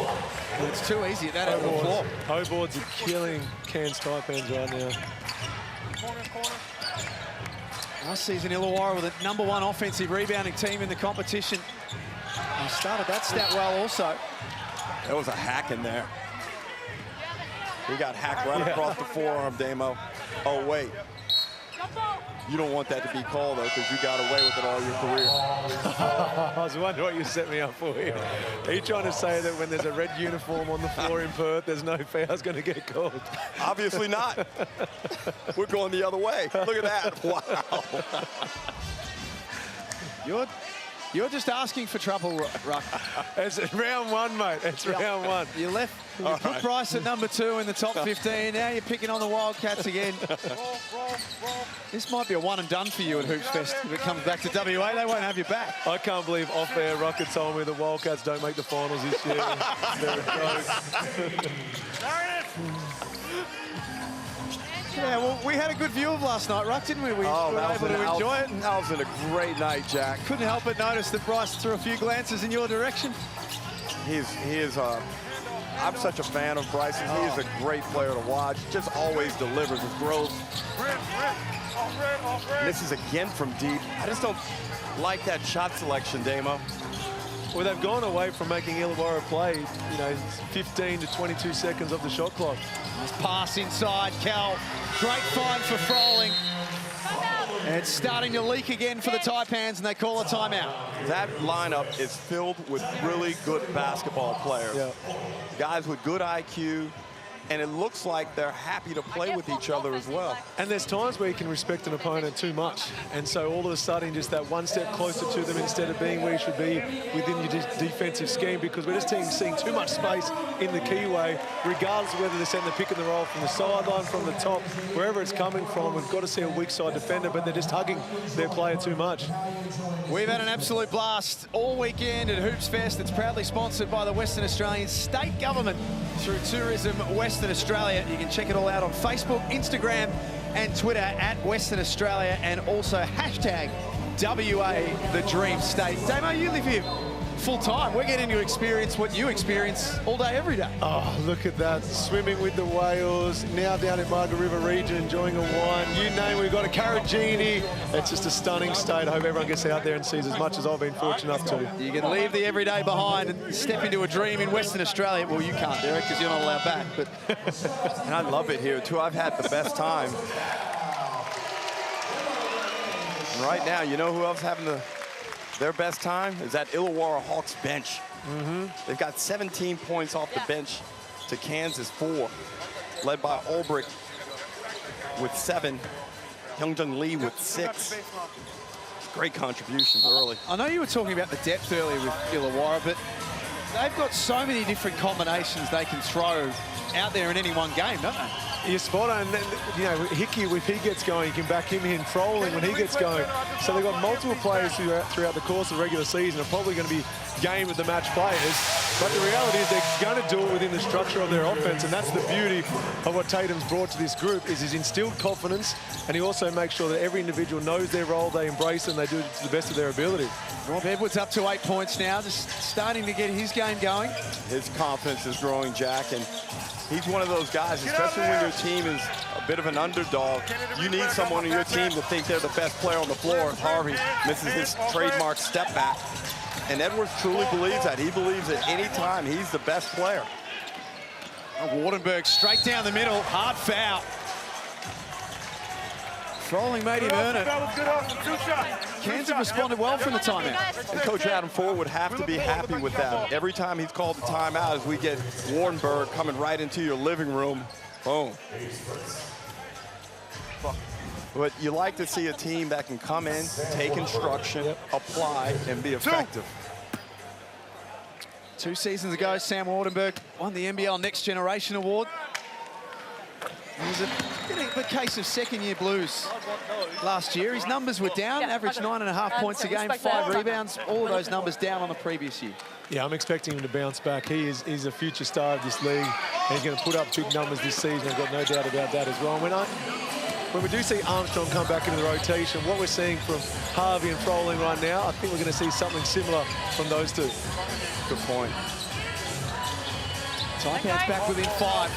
It's too easy at that end of the floor. Hoboards are killing Cairns Taipans right now. Last season, Illawarra were the #1 offensive rebounding team in the competition. They started that stat well also. There was a hack in there. He got hacked right across the forearm, Damo. Oh, wait. You don't want that to be called, though, because you got away with it all your career. I was wondering what you set me up for here. Are you trying to say that when there's a red uniform on the floor in Perth, there's no foul's going to get called? Obviously not. We're going the other way. Look at that. Wow. You're just asking for trouble, Ruck. It's round 1, mate. It's round 1. You left put Bryce at #2 in the top 15. Now you're picking on the Wildcats again. This might be a one and done for you at Hoops Fest. If it comes back to WA, they won't have you back. I can't believe off-air Rucker told me the Wildcats don't make the finals this year. They're a joke. Yeah, well, we had a good view of last night, Ruck, didn't we? We were able to enjoy it. That was a great night, Jack. Couldn't help but notice that Bryce threw a few glances in your direction. I'm such a fan of Bryson. He is a great player to watch. Just always delivers with growth. Misses again from deep. I just don't like that shot selection, Damo. Well, they've gone away from making Illawarra play, 15 to 22 seconds of the shot clock. Nice pass inside, Cal. Great find for Froling. And it's starting to leak again for the Taipans, and they call a timeout. That lineup is filled with really good basketball players. Yeah. Guys with good IQ, and it looks like they're happy to play with each other as well. And there's times where you can respect an opponent too much. And so all of a sudden, just that one step closer to them instead of being where you should be within your defensive scheme, because we're just seeing too much space in the keyway, regardless of whether they're setting the pick and the roll from the sideline, from the top, wherever it's coming from. We've got to see a weak side defender, but they're just hugging their player too much. We've had an absolute blast all weekend at Hoops Fest. It's proudly sponsored by the Western Australian State Government through Tourism Western Australia. You can check it all out on Facebook, Instagram and Twitter at Western Australia, and also hashtag WA the Dream State. Damo, you live here full time. We're getting to experience what you experience all day, every day. Oh, look at that. Swimming with the whales, now down in Margaret River region, enjoying a wine. You name it, we've got a Carragini. It's just a stunning state. I hope everyone gets out there and sees as much as I've been fortunate enough to. You can leave the everyday behind and step into a dream in Western Australia. Well, you can't, Derek, because you're not allowed back. But and I love it here, too. I've had the best time. And right now, you know who else having their best time is that Illawarra Hawks bench. They've got 17 points off the bench to Kansas 4, led by Ulbrich with 7, Hyungjung Lee with 6. Great contributions early. I know you were talking about the depth earlier with Illawarra, but they've got so many different combinations they can throw out there in any one game, don't they? You're spot on. Hickey, if he gets going, you can back him in. Froling when he gets going. So they've got multiple players throughout the course of the regular season are probably going to be game of the match players. But the reality is they're going to do it within the structure of their offense, and that's the beauty of what Tatum's brought to this group, is he's instilled confidence, and he also makes sure that every individual knows their role, they embrace it, and they do it to the best of their ability. Rob Edwards up to 8 points now, just starting to get his game going. His confidence is growing, Jack, and he's one of those guys, especially when your team is a bit of an underdog. You need someone on your team to think they're the best player on the floor. Harvey misses his trademark step back. And Edwards truly believes that. He believes that any time he's the best player. Wardenberg straight down the middle, hard foul. Froling made him earn it. Kansas responded well from the timeout. And Coach Adam Ford would have to be happy with that. Every time he's called the timeout, as we get Wardenberg coming right into your living room, boom. But you like to see a team that can come in, take instruction, apply, and be effective. 2 seasons ago, Sam Wardenberg won the NBL Next Generation Award. It was a bit of a case of second-year blues last year. His numbers were down, averaged 9.5 points a game, 5 rebounds, all of those numbers down on the previous year. Yeah, I'm expecting him to bounce back. He's a future star of this league, and he's going to put up big numbers this season. I've got no doubt about that as well. When we do see Armstrong come back into the rotation, what we're seeing from Harvey and Froling right now, I think we're going to see something similar from those two. Good point. Taipans back within 5.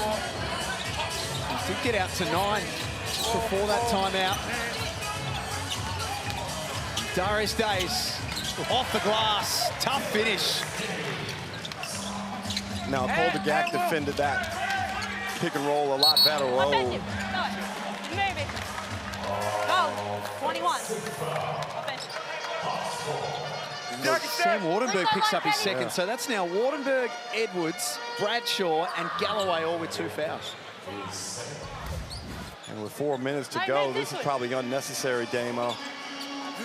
He did get out to 9 before that timeout. Darius Days off the glass, tough finish. Now, Koldegack defended that pick and roll a lot better. Whoa. Go, 21. Sam Wardenberg picks up his second, so that's now Wardenberg, Edwards, Bradshaw, and Galloway all with 2 fouls. And with 4 minutes to go, this is probably unnecessary, Damo.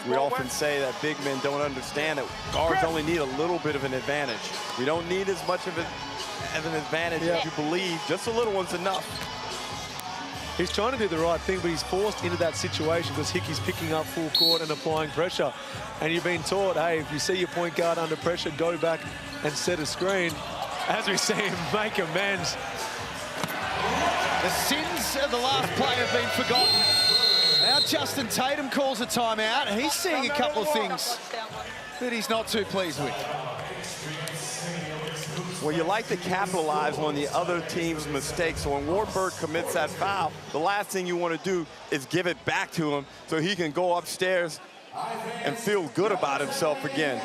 We often say that big men don't understand that guards only need a little bit of an advantage. We don't need as much of an advantage as you believe. Just a little one's enough. He's trying to do the right thing, but he's forced into that situation because Hickey's picking up full court and applying pressure. And you've been taught, hey, if you see your point guard under pressure, go back and set a screen. As we see him make amends. The sins of the last play have been forgotten. Now Justin Tatum calls a timeout, and he's seeing a couple of things that he's not too pleased with. Well, you like to capitalize on the other team's mistakes. So when Wardenberg commits that foul, the last thing you want to do is give it back to him so he can go upstairs and feel good about himself again.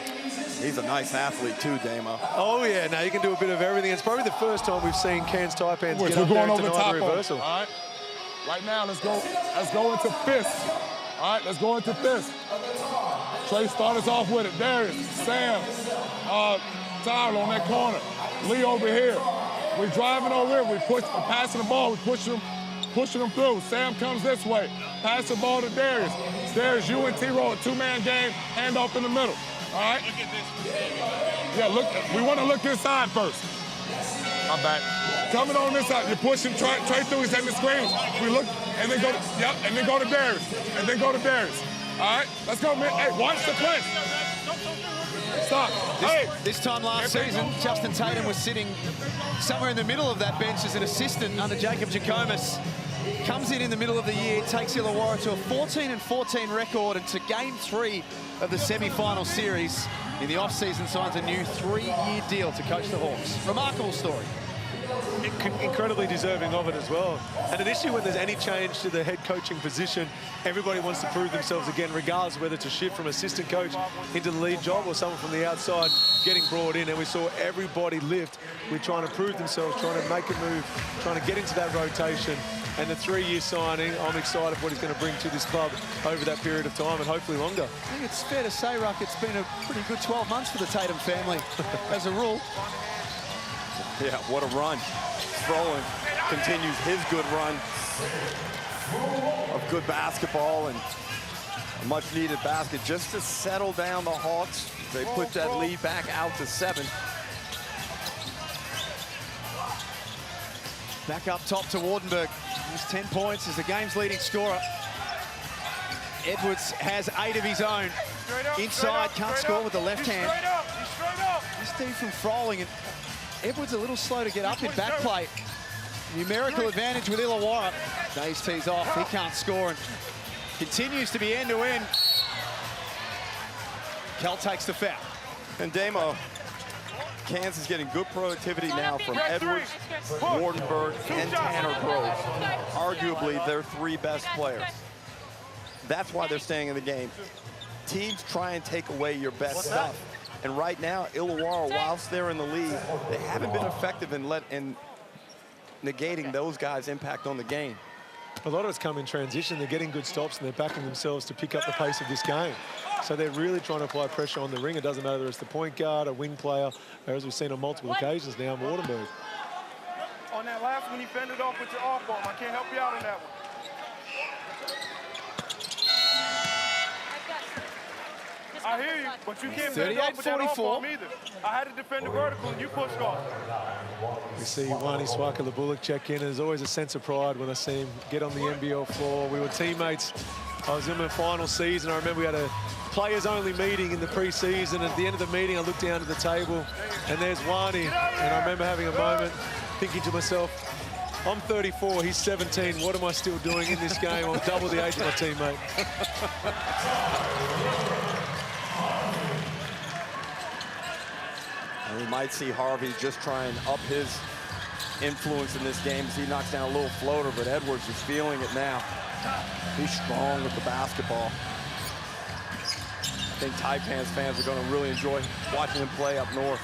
He's a nice athlete too, Damo. Oh yeah, now you can do a bit of everything. It's probably the first time we've seen Cairns Taipans get up there and deny the reversal. All right, right now let's go into fist. All right, let's go into fist. Trey start us off with it. Darius, Sam, Tyler on that corner. Lee over here. We're driving over here. We're passing the ball. We're pushing them through. Sam comes this way. Pass the ball to Darius. Darius, you and T-Roll, a two-man game. Hand off in the middle. All right? Look at this. Yeah, look. We want to look inside first. My bad. Coming on this side. You're pushing Trey through. He's hitting the screens. We look, and then go. And then go to Darius. And then go to Darius. All right? Let's go, man. Hey, watch the press. Stop. This time last season, Justin Tatum was sitting somewhere in the middle of that bench as an assistant under Jacob Jackomas. Comes in the middle of the year, takes Illawarra to a 14-14 record and to game 3 of the semi-final series. In the off-season, signs a new 3-year deal to coach the Hawks. Remarkable story. Incredibly deserving of it as well. And initially, when there's any change to the head coaching position, everybody wants to prove themselves again, regardless of whether it's a shift from assistant coach into the lead job or someone from the outside getting brought in. And we saw everybody lift with trying to prove themselves, trying to make a move, trying to get into that rotation. And the 3-year signing, I'm excited for what he's going to bring to this club over that period of time and hopefully longer. I think it's fair to say, Ruck, it's been a pretty good 12 months for the Tatum family as a rule. Yeah, what a run. Froling continues his good run of good basketball and a much-needed basket just to settle down the Hawks. They put that lead back out to 7. Back up top to Wardenberg. He's 10 points as the game's leading scorer. Edwards has 8 of his own. Inside, can't score with the left hand. This dude from Froling, and Edwards a little slow to get up in back play. Numerical advantage with Illawarra. Days tees off, he can't score and continues to be end-to-end. Kel takes the foul. And Damo, Cairns is getting good productivity now from Edwards, Wardenberg, and Tanner Groves. Arguably their 3 best players. That's why they're staying in the game. Teams try and take away your best stuff. And right now, Illawarra, whilst they're in the lead, they haven't been effective in negating those guys' impact on the game. A lot of it's come in transition. They're getting good stops and they're backing themselves to pick up the pace of this game. So they're really trying to apply pressure on the ring. It doesn't matter whether it's the point guard, a wing player, or as we've seen on multiple occasions now, Wardenberg. On that last one, he fended off with your off arm. I can't help you out on that one. I hear you, but you can't fend off with that off arm either. I had to defend the vertical and you pushed off. We see Wani Swaka-Labullock check in, and there's always a sense of pride when I see him get on the NBL floor. We were teammates. I was in my final season. I remember we had a players-only meeting in the pre-season. At the end of the meeting, I looked down at the table, and there's Wani. And I remember having a moment, thinking to myself, I'm 34, he's 17. What am I still doing in this game? I'm double the age of my teammate. We might see Harvey just try and up his influence in this game as he knocks down a little floater, but Edwards is feeling it now. He's strong with the basketball. I think Taipans fans are going to really enjoy watching him play up north.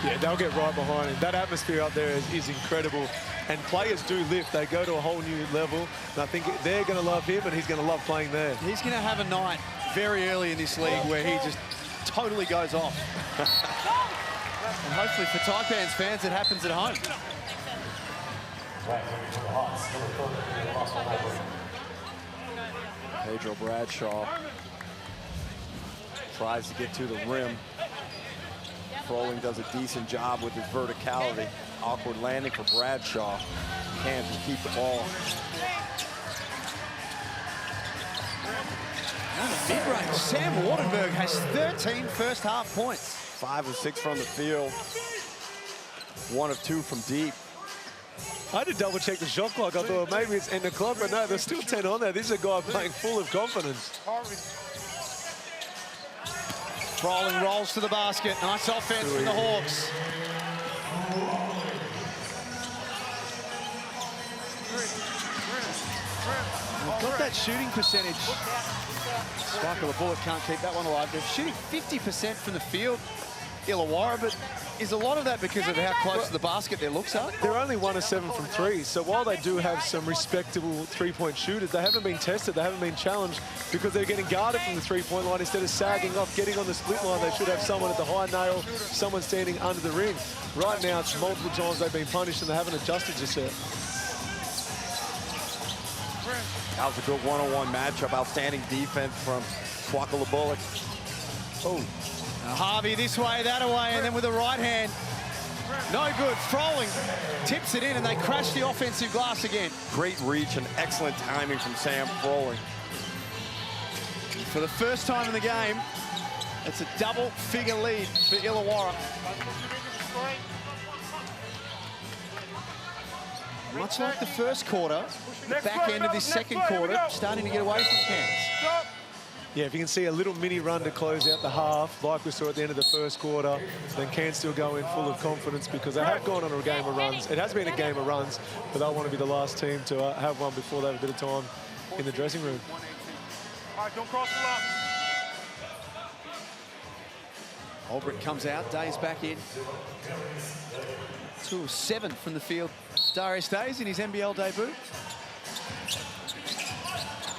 Yeah, they'll get right behind him. That atmosphere up there is incredible. And players do lift. They go to a whole new level. And I think they're going to love him, and he's going to love playing there. He's going to have a night very early in this league where he just totally goes off. And hopefully for Taipans fans, it happens at home. Pedro Bradshaw tries to get to the rim. Froling does a decent job with his verticality. Awkward landing for Bradshaw. Can't keep the ball. Mid-range, Sam Wardenberg has 13 first-half points. 5 of 6 from the field. 1 of 2 from deep. I had to double-check the shot clock. I thought maybe it's in the clock, but no, there's still 10 on there. This is a guy playing full of confidence. Froling rolls to the basket. Nice offense from the Hawks. they've got that shooting percentage. Striker the bullet can't keep that one alive. They're shooting 50% from the field, Illawarra, but is a lot of that because of how close to the basket their looks are? They're only 1 of 7 from 3, so while they do have some respectable three-point shooters, they haven't been tested, they haven't been challenged because they're getting guarded from the three-point line instead of sagging off, getting on the split line. They should have someone at the high nail, someone standing under the ring. Right now, it's multiple times they've been punished and they haven't adjusted just yet. That was a good one-on-one matchup. Outstanding defense from Swakala-Bullock. Oh. Harvey this way, that away, and then with the right hand. No good. Froling tips it in, and they crash the offensive glass again. Great reach and excellent timing from Sam Froling. For the first time in the game, it's a double-figure lead for Illawarra. Much like the first quarter, the back end of this second quarter, starting to get away from Cairns. Yeah, if you can see a little mini run to close out the half, like we saw at the end of the first quarter, then Cairns still go in full of confidence because they have gone on a game of runs. It has been a game of runs, but they'll want to be the last team to have one before they have a bit of time in the dressing room. All right, don't cross the line. Albrecht comes out, Days back in. 2 of 7 from the field. Darius Days in his NBL debut.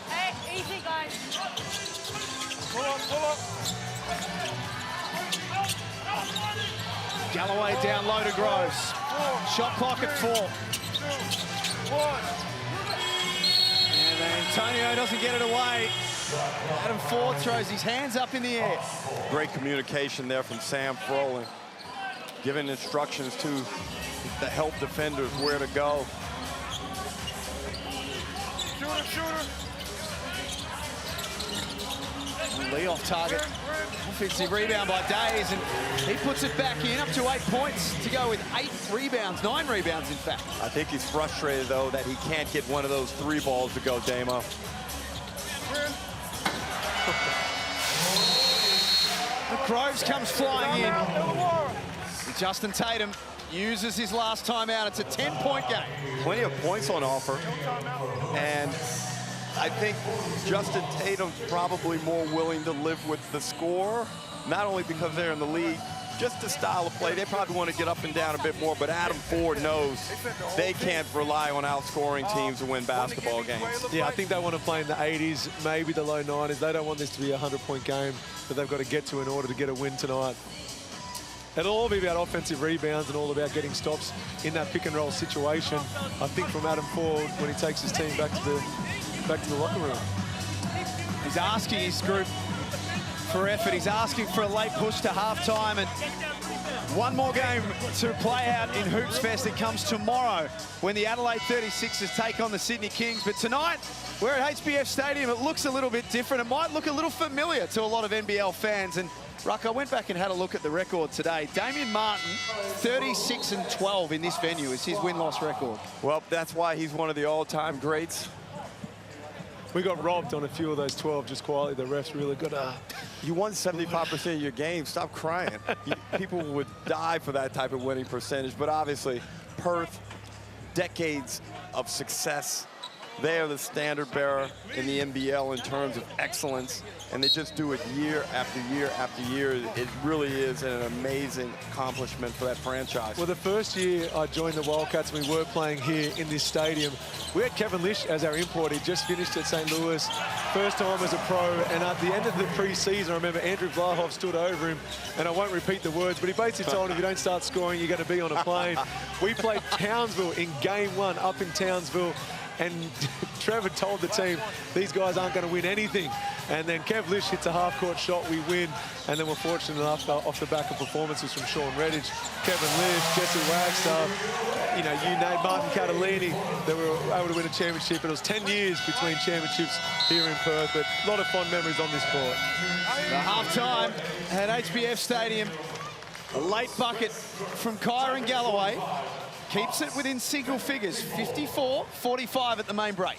Hey, easy guys. Pull up, pull up. Galloway down low to Groves. Shot clock at 4. 2, 1. And Antonio doesn't get it away. Adam Ford throws his hands up in the air. Great communication there from Sam Froling, giving instructions to the help defenders where to go. Shooter, shooter. Lee off target. Offensive rebound by Days, and he puts it back in, up to 8 points to go with 8 rebounds, 9 rebounds in fact. I think he's frustrated though that he can't get one of those 3 balls to go, Damo. Groves comes flying in. Justin Tatum uses his last timeout. It's a 10-point game. Plenty of points on offer. And I think Justin Tatum's probably more willing to live with the score, not only because they're in the league, just the style of play. They probably want to get up and down a bit more, but Adam Ford knows they can't rely on outscoring teams to win basketball games. Yeah, I think they want to play in the 80s, maybe the low 90s. They don't want this to be a 100-point game that they've got to get to in order to get a win tonight. It'll all be about offensive rebounds and all about getting stops in that pick-and-roll situation. I think from Adam Ford when he takes his team back to the locker room. He's asking his group for effort. He's asking for a late push to halftime, and one more game to play out in Hoops Fest. It comes tomorrow when the Adelaide 36ers take on the Sydney Kings. But tonight, we're at HBF Stadium. It looks a little bit different. It might look a little familiar to a lot of NBL fans. And Ruck, I went back and had a look at the record today. Damian Martin, 36-12 in this venue is his win-loss record. Well, that's why he's one of the all-time greats. We got robbed on a few of those 12 just quietly. The refs really got You won 75% of your games. Stop crying. People would die for that type of winning percentage. But obviously, Perth, decades of success. They are the standard bearer in the NBL in terms of excellence, and they just do it year after year after year. It really is an amazing accomplishment for that franchise. Well, the first year I joined the Wildcats, we were playing here in this stadium. We had Kevin Lish as our import. He just finished at St. Louis, first time as a pro, and at the end of the pre-season, I remember Andrew Vlahov stood over him, and I won't repeat the words, but he basically told him, if you don't start scoring, you're going to be on a plane. We played Townsville in game 1 up in Townsville, and Trevor told the team, these guys aren't going to win anything. And then Kev Lish hits a half-court shot, we win. And then we're fortunate enough off the back of performances from Sean Redditch, Kevin Lish, Jesse Wagstaff, you know, you name Martin Catalini, that we were able to win a championship. It was 10 years between championships here in Perth, but a lot of fond memories on this court. The half-time at HBF Stadium. A late bucket from Kyron Galloway. Keeps it within single figures, 54-45 at the main break.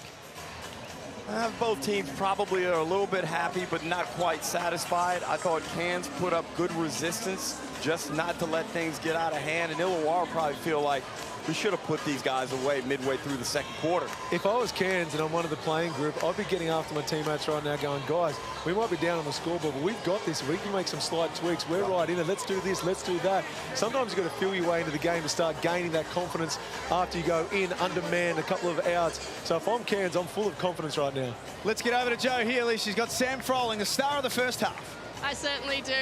Both teams probably are a little bit happy, but not quite satisfied. I thought Cairns put up good resistance just not to let things get out of hand. And Illawarra probably feel like we should have put these guys away midway through the second quarter. If I was Cairns and I'm one of the playing group, I'd be getting after my teammates right now going, guys, we might be down on the scoreboard, but we've got this. We can make some slight tweaks. We're right in it. Let's do this. Let's do that. Sometimes you've got to feel your way into the game to start gaining that confidence after you go in undermanned a couple of outs. So if I'm Cairns, I'm full of confidence right now. Let's get over to Jo Healy. She's got Sam Froling, the star of the first half. I certainly do.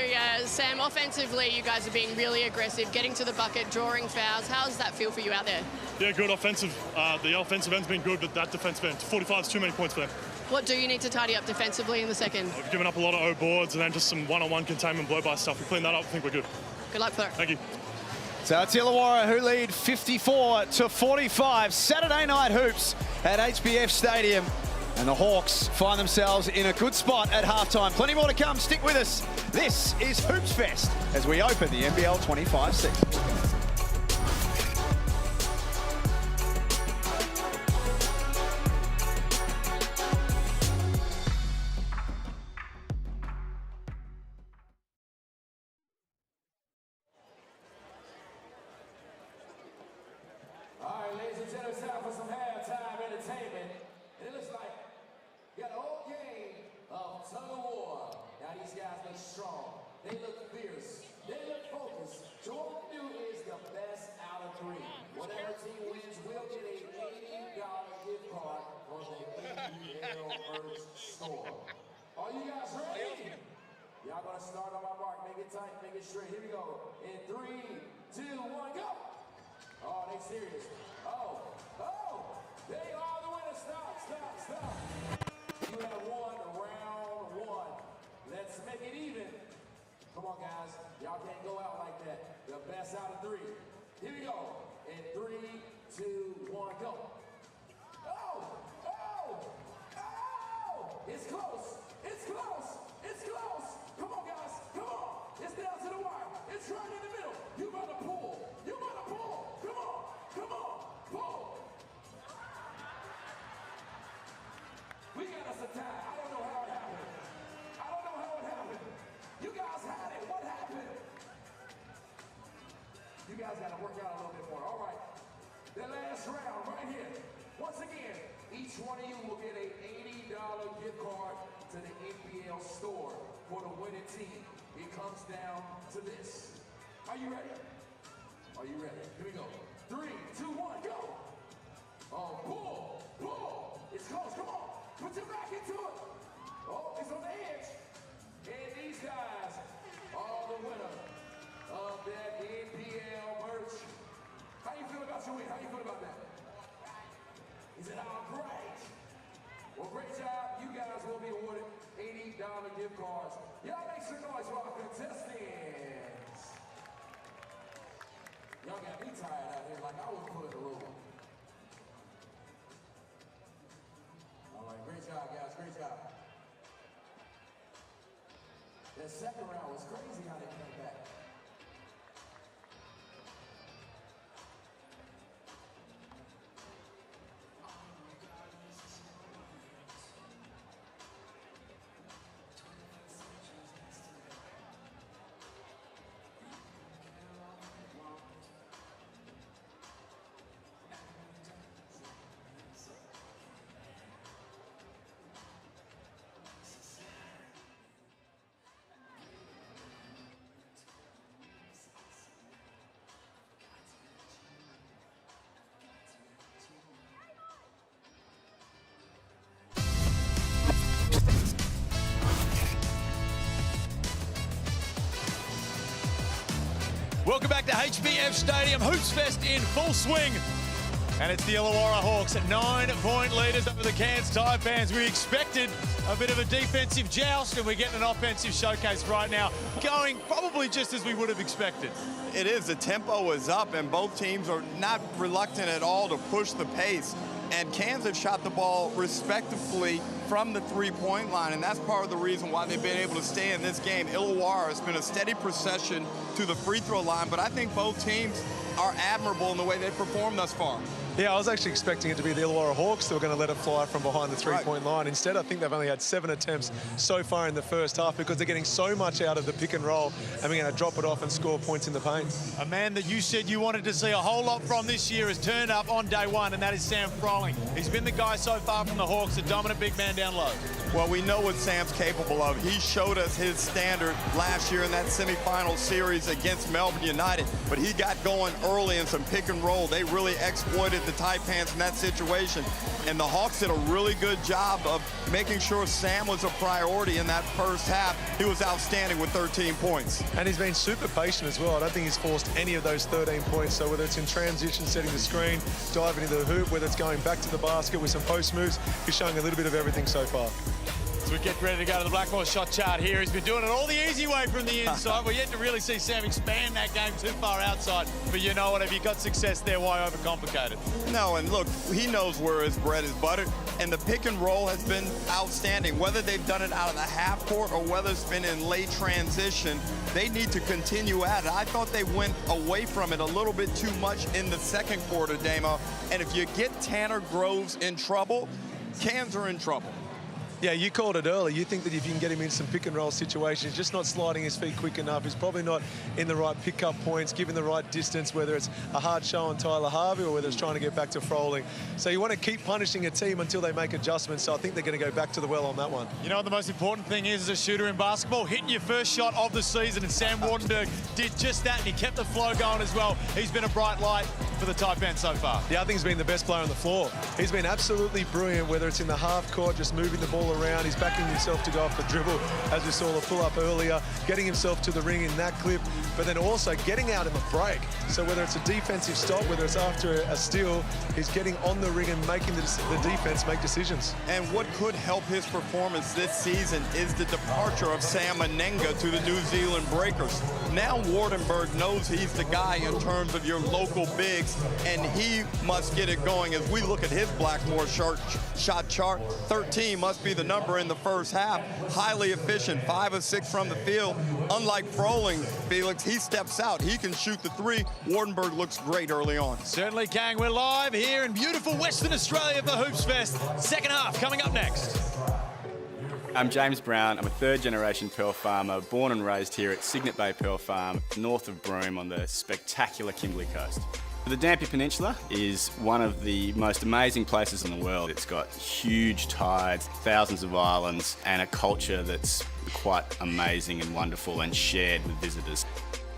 Sam, offensively, you guys are being really aggressive, getting to the bucket, drawing fouls. How does that feel for you out there? Yeah, good offensive. The offensive end's been good, but that defensive end, 45 is too many points for them. What do you need to tidy up defensively in the second? We've given up a lot of O boards and then just some one-on-one containment blow-by stuff. We clean that up, I think we're good. Good luck for it. Thank you. So it's Illawarra who lead 54-45. Saturday night hoops at HBF Stadium. And the Hawks find themselves in a good spot at halftime. Plenty more to come. Stick with us. This is Hoops Fest as we open the NBL25 season. All right, ladies and gentlemen, it's time for some halftime entertainment. It looks like you got a whole game of tug of war. Now these guys look strong. They look fierce. They look focused. So what we do is the best out of three. Whatever team wins will get a $80 gift card for the NBL store. Are you guys ready? Y'all gonna start on my mark. Make it tight, make it straight. Here we go. In 3, 2, 1, go. Oh, they serious. Oh, they are the winners. Stop. You have won round 1. Let's make it even. Come on, guys. Y'all can't go out like that. The best out of 3. Here we go. In 3, 2, 1, go. Oh! It's close. Come on, guys. Come on. It's down to the wire. It's right in the middle. You gotta pull. Come on. Pull. We got us a tie. I don't know how it happened. You guys had it. What happened? You guys got to work out a little bit more. All right. The last round right here. Once again, each one of you will get a $80 gift card to the NBL store for the winning team. It comes down to this. Are you ready? Here we go. 3, 2, 1, go. Oh, pull. It's close. Come on. Put your back into it. Oh, it's on the edge. And these guys are the winner of that NBL merch. How you feel about your win? How you feel about that? He said, oh, great. Well, great job. You guys will be awarded $80 gift cards. Y'all make some noise for our contestants. Y'all got me tired out here like I was pulling the rope. All right, great job, guys. Great job. That second round was crazy how they came back. Welcome back to HBF Stadium. Hoops Fest in full swing. And it's the Illawarra Hawks at 9-point leaders over the Cairns Taipans. We expected a bit of a defensive joust, and we're getting an offensive showcase right now, going probably just as we would have expected. It is. The tempo is up, and both teams are not reluctant at all to push the pace. And Cairns have shot the ball respectively from the three-point line, and that's part of the reason why they've been able to stay in this game. Illawarra has been a steady procession to the free throw line, but I think both teams are admirable in the way they've performed thus far. Yeah, I was actually expecting it to be the Illawarra Hawks that were going to let it fly from behind the three-point line. Instead, I think they've only had 7 attempts so far in the first half because they're getting so much out of the pick and roll and we're going to drop it off and score points in the paint. A man that you said you wanted to see a whole lot from this year has turned up on day one, and that is Sam Froling. He's been the guy so far from the Hawks, a dominant big man down low. Well, we know what Sam's capable of. He showed us his standard last year in that semifinal series against Melbourne United, but he got going early in some pick and roll. They really exploited the Taipans in that situation, and the Hawks did a really good job of making sure Sam was a priority in that first half. He was outstanding with 13 points. And he's been super patient as well. I don't think he's forced any of those 13 points. So whether it's in transition, setting the screen, diving into the hoop, whether it's going back to the basket with some post moves, he's showing a little bit of everything so far. As we get ready to go to the Blackmore shot chart here, he's been doing it all the easy way from the inside. We're yet to really see Sam expand that game too far outside. But you know what, if you got success there, why overcomplicate it? No, and look, he knows where his bread is buttered, and the pick and roll has been outstanding. Whether they've done it out of the half court or whether it's been in late transition, they need to continue at it. I thought they went away from it a little bit too much in the second quarter, Damo. And if you get Tanner Groves in trouble, Cairns are in trouble. Yeah, you called it early. You think that if you can get him in some pick and roll situations, just not sliding his feet quick enough, he's probably not in the right pickup points, given the right distance, whether it's a hard show on Tyler Harvey or whether it's trying to get back to Froling. So you want to keep punishing a team until they make adjustments. So I think they're going to go back to the well on that one. You know what the most important thing is as a shooter in basketball? Hitting your first shot of the season, and Sam Wardenberg did just that, and he kept the flow going as well. He's been a bright light for the Taipans so far. Yeah, I think he's been the best player on the floor. He's been absolutely brilliant, whether it's in the half court, just moving the ball around. He's backing himself to go off the dribble, as we saw the pull-up earlier, getting himself to the ring in that clip, but then also getting out in the break. So whether it's a defensive stop, whether it's after a steal, he's getting on the ring and making the defense make decisions. And what could help his performance this season is the departure of Sam Anenga to the New Zealand Breakers. Now Wardenberg knows he's the guy in terms of your local bigs, and he must get it going. As we look at his Blackmore shot chart, 13 must be the number in the first half. Highly efficient, 5 of 6 from the field. Unlike Froling, Felix, he steps out. He can shoot the 3. Wardenberg looks great early on. Certainly can. We're live here in beautiful Western Australia for Hoops Fest. Second half coming up next. I'm James Brown. I'm a third-generation pearl farmer, born and raised here at Cygnet Bay Pearl Farm, north of Broome on the spectacular Kimberley coast. The Dampier Peninsula is one of the most amazing places in the world. It's got huge tides, thousands of islands, and a culture that's quite amazing and wonderful and shared with visitors.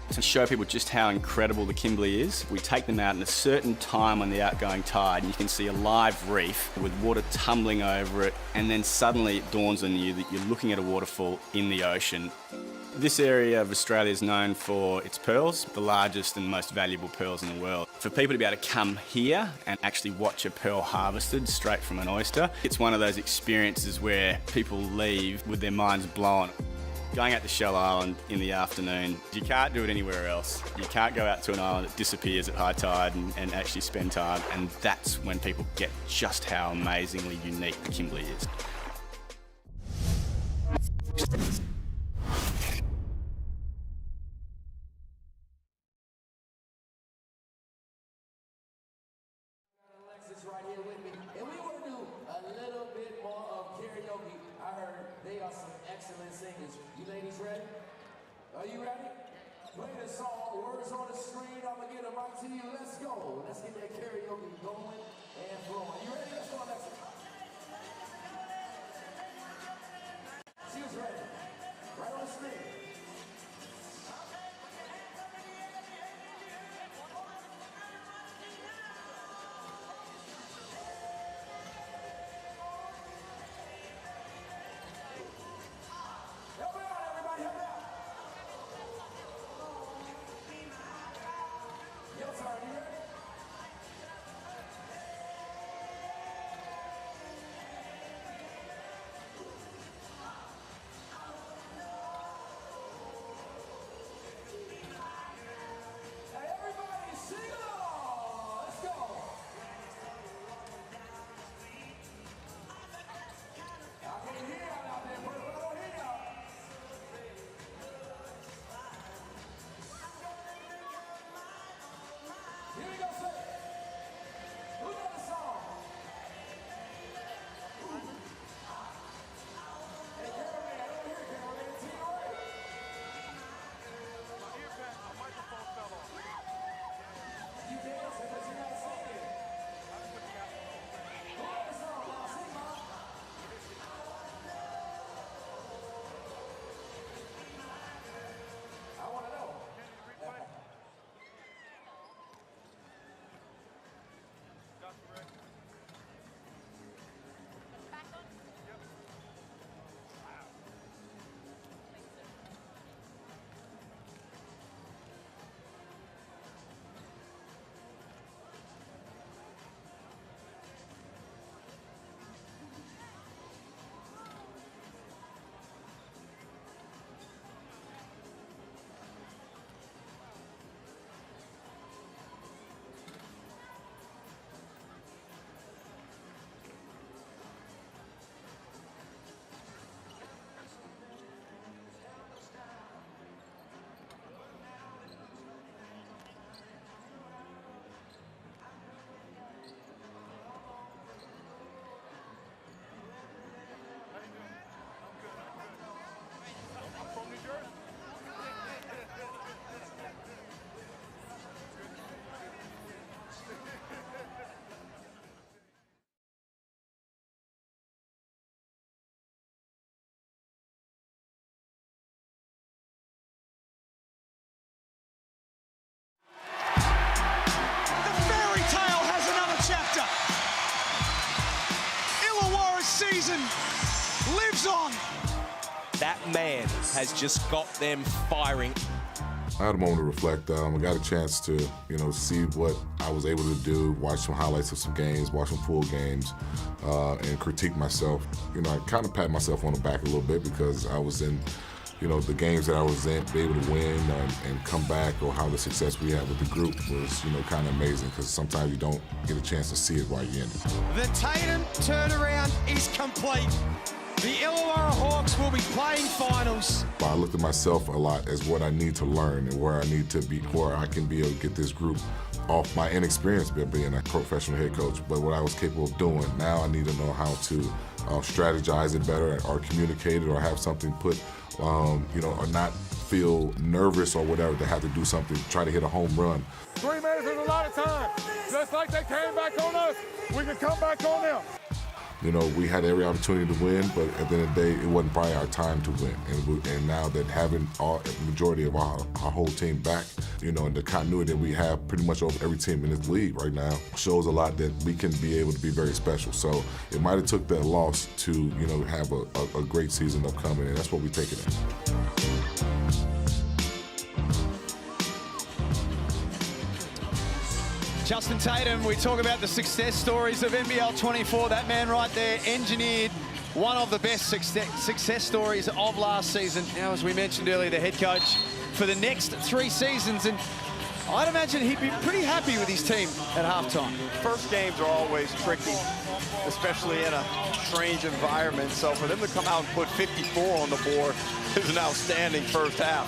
To show people just how incredible the Kimberley is, we take them out in a certain time on the outgoing tide, and you can see a live reef with water tumbling over it, and then suddenly it dawns on you that you're looking at a waterfall in the ocean. This area of Australia is known for its pearls, the largest and most valuable pearls in the world. For people to be able to come here and actually watch a pearl harvested straight from an oyster, it's one of those experiences where people leave with their minds blown. Going out to Shell Island in the afternoon, you can't do it anywhere else. You can't go out to an island that disappears at high tide and actually spend time, and that's when people get just how amazingly unique the Kimberley is. Right here with me, and we want to do a little bit more of karaoke. I heard they are some excellent singers. You ladies ready? Are you ready? Play the song, words on the screen. I'm gonna get a mic to you. Let's go. Let's get that karaoke going and flowing. You ready? Let's go, Alexa. She was ready. Right on the screen. season lives on. That man has just got them firing. I had a moment to reflect. I got a chance to, see what I was able to do, watch some highlights of some games, watch some full games, and critique myself. I kind of pat myself on the back a little bit because I was in, the games that I was in, be able to win and come back, or how the success we had with the group was, kind of amazing, because sometimes you don't get a chance to see it while you're in it. The Tatum turnaround is complete. The Illawarra Hawks will be playing finals. I looked at myself a lot as what I need to learn and where I need to be, where I can be able to get this group off my inexperience being a professional head coach, but what I was capable of doing. Now I need to know how to strategize it better, or communicate it, or have something put, or not feel nervous or whatever to have to do something, try to hit a home run. 3 minutes is a lot of time. Just like they came back on us, we can come back on them. We had every opportunity to win, but at the end of the day, it wasn't probably our time to win. And now that having the majority of our whole team back, and the continuity that we have pretty much over every team in this league right now, shows a lot that we can be able to be very special. So it might have took that loss to, have a great season upcoming, and that's what we take it as. Justin Tatum, we talk about the success stories of NBL24. That man right there engineered one of the best success stories of last season. Now, as we mentioned earlier, the head coach for the next 3 seasons. And I'd imagine he'd be pretty happy with his team at halftime. First games are always tricky, especially in a strange environment. So for them to come out and put 54 on the board is an outstanding first half.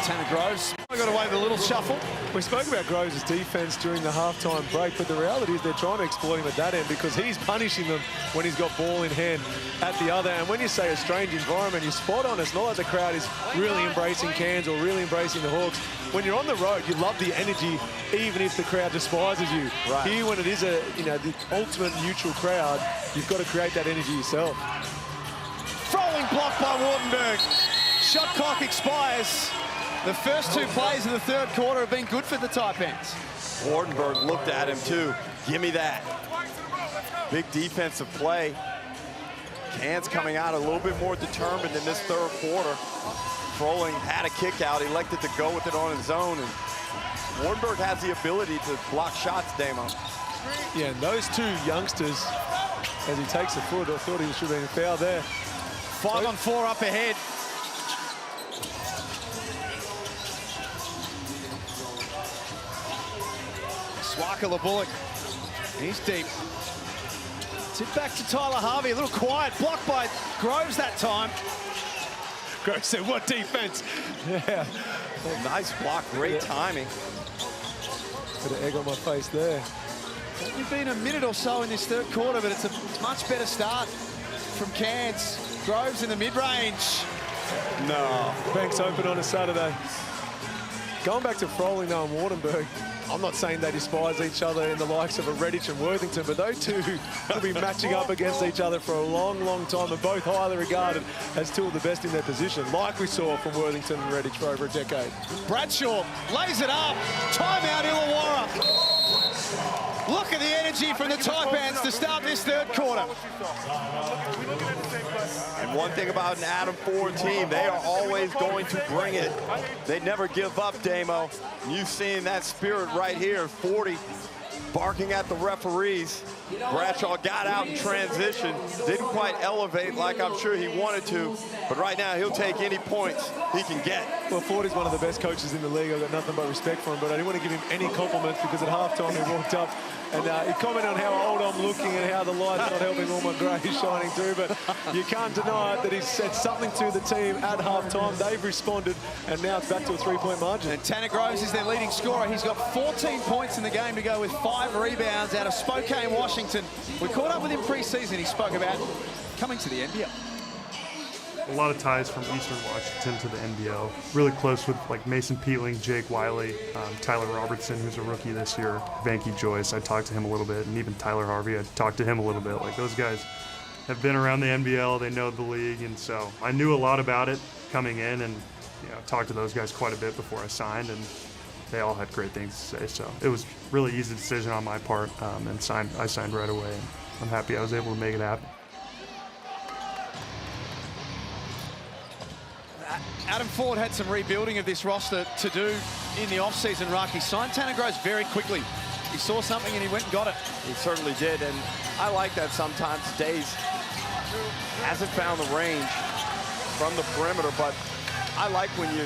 Tanner Groves got away with a little shuffle. We spoke about Groves' defense during the halftime break, but the reality is they're trying to exploit him at that end, because he's punishing them when he's got ball in hand at the other. And when you say a strange environment, you're spot on. It's not like the crowd is really embracing Cairns or really embracing the Hawks. When you're on the road, you love the energy, even if the crowd despises you. Right. Here, when it is the ultimate neutral crowd, you've got to create that energy yourself. Rolling block by Wardenberg. Shot clock expires. The first 2 plays in the third quarter have been good for the Taipans. Wardenberg looked at him too. Give me that. Big defensive play. Cairns coming out a little bit more determined in this third quarter. Froling had a kick out, elected to go with it on his own, and Wardenberg has the ability to block shots, Damo. Yeah, and those 2 youngsters, as he takes the foot, I thought he should have been fouled there. 5 on 4 up ahead. Swakala Bullock, he's deep. Tip back to Tyler Harvey, a little quiet, blocked by Groves that time. Groves said, what defense? Yeah. Nice block, great timing. Bit of egg on my face there. Only been a minute or so in this third quarter, but it's a much better start from Cairns. Groves in the mid-range. No. Banks open on a Saturday. Going back to Froling now and Wardenberg, I'm not saying they despise each other in the likes of a Redditch and Worthington, but those 2 will be matching up against each other for a long, long time, and both highly regarded as 2 of the best in their position, like we saw from Worthington and Redditch for over a decade. Bradshaw lays it up. Timeout, Illawarra. Look at the energy from the Taipans to start this third quarter. And one thing about an Adam Ford team, they are always going to bring it. They never give up, Damo. You've seen that spirit right here. 40 barking at the referees. Bradshaw got out in transition, didn't quite elevate like I'm sure he wanted to, but right now he'll take any points he can get. Well, Fordy's one of the best coaches in the league. I've got nothing but respect for him, but I didn't want to give him any compliments because at halftime he walked up and he commented on how old I'm looking and how the light's not helping all my grey shining through, but you can't deny it that he's said something to the team at halftime. They've responded, and now it's back to a 3-point margin. And Tanner Groves is their leading scorer. He's got 14 points in the game to go with 5 rebounds out of Spokane, Washington. We caught up with him pre-season. He spoke about coming to the NBL. A lot of ties from Eastern Washington to the NBL. Really close with like Mason Peatling, Jake Wiley, Tyler Robertson, who's a rookie this year, Vanky Joyce. I talked to him a little bit, and even Tyler Harvey, I talked to him a little bit. Like, those guys have been around the NBL, they know the league, and so I knew a lot about it coming in, and talked to those guys quite a bit before I signed, and they all had great things to say. So it was really easy decision on my part, and I signed right away. I'm happy I was able to make it happen. Adam Ford had some rebuilding of this roster to do in the off-season, Ruck. He signed Tanner Groves very quickly. He saw something and he went and got it. He certainly did, and I like that sometimes. Days hasn't found the range from the perimeter, but I like when you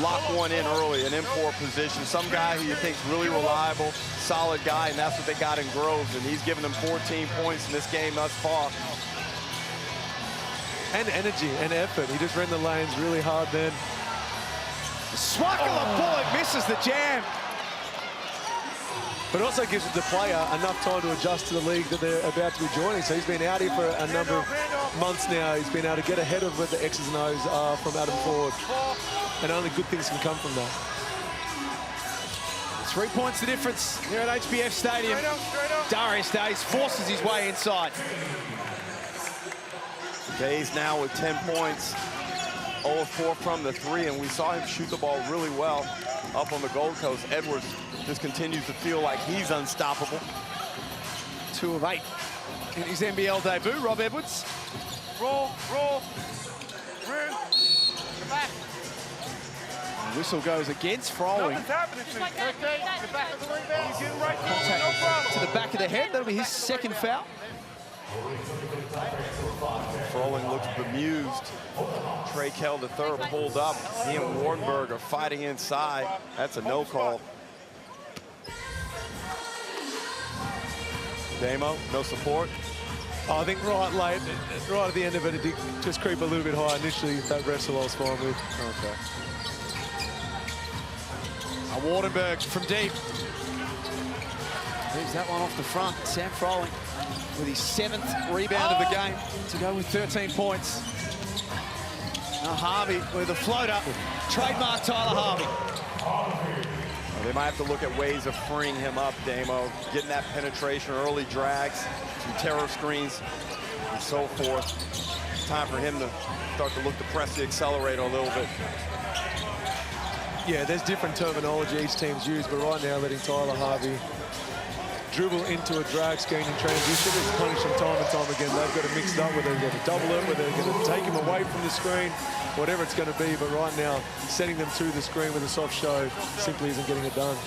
lock one in early, an M4 position. Some guy who you think is really reliable, solid guy, and that's what they got in Groves, and he's given them 14 points in this game thus far. And energy and effort. He just ran the lanes really hard then. Swakala bullet misses the jam. But also gives the player enough time to adjust to the league that they're about to be joining. So he's been out here for a number of months now. He's been able to get ahead of what the X's and O's are from Adam Ford. And only good things can come from that. 3 points the difference here at HBF Stadium. Darius Days forces his way inside. Days now with 10 points, 0 of 4 from the 3, and we saw him shoot the ball really well up on the Gold Coast. Edwards just continues to feel like he's unstoppable. 2 of 8 in his NBL debut, Rob Edwards. Roll, rim, back. Whistle goes against Froling. Nothing's happening to the back of the rebound. He's getting right Contact to the back of the head. That'll be his second foul. Froling looks bemused. Trey Kell, the third, pulled up. He and Wardenberg are fighting inside. That's a no call. Damo, no support. I think right at the end of it, it did just creep a little bit high initially. That wrestle I was fine with. Okay. Wardenberg from deep. Leaves that one off the front. Sam Froling with his 7th rebound of the game to go with 13 points. Now Harvey with a floater. Trademark Tyler Harvey. They might have to look at ways of freeing him up, Damo. Getting that penetration, early drags, some terror screens, and so forth. It's time for him to start to look to press the accelerator a little bit. Yeah, there's different terminology each team's used, but right now letting Tyler Harvey dribble into a drag screen in transition is punish him time and time again. They've got to mix it up, whether they're going to double it, whether they're going to take him away from the screen, whatever it's going to be. But right now, setting them to the screen with a soft show simply isn't getting it done.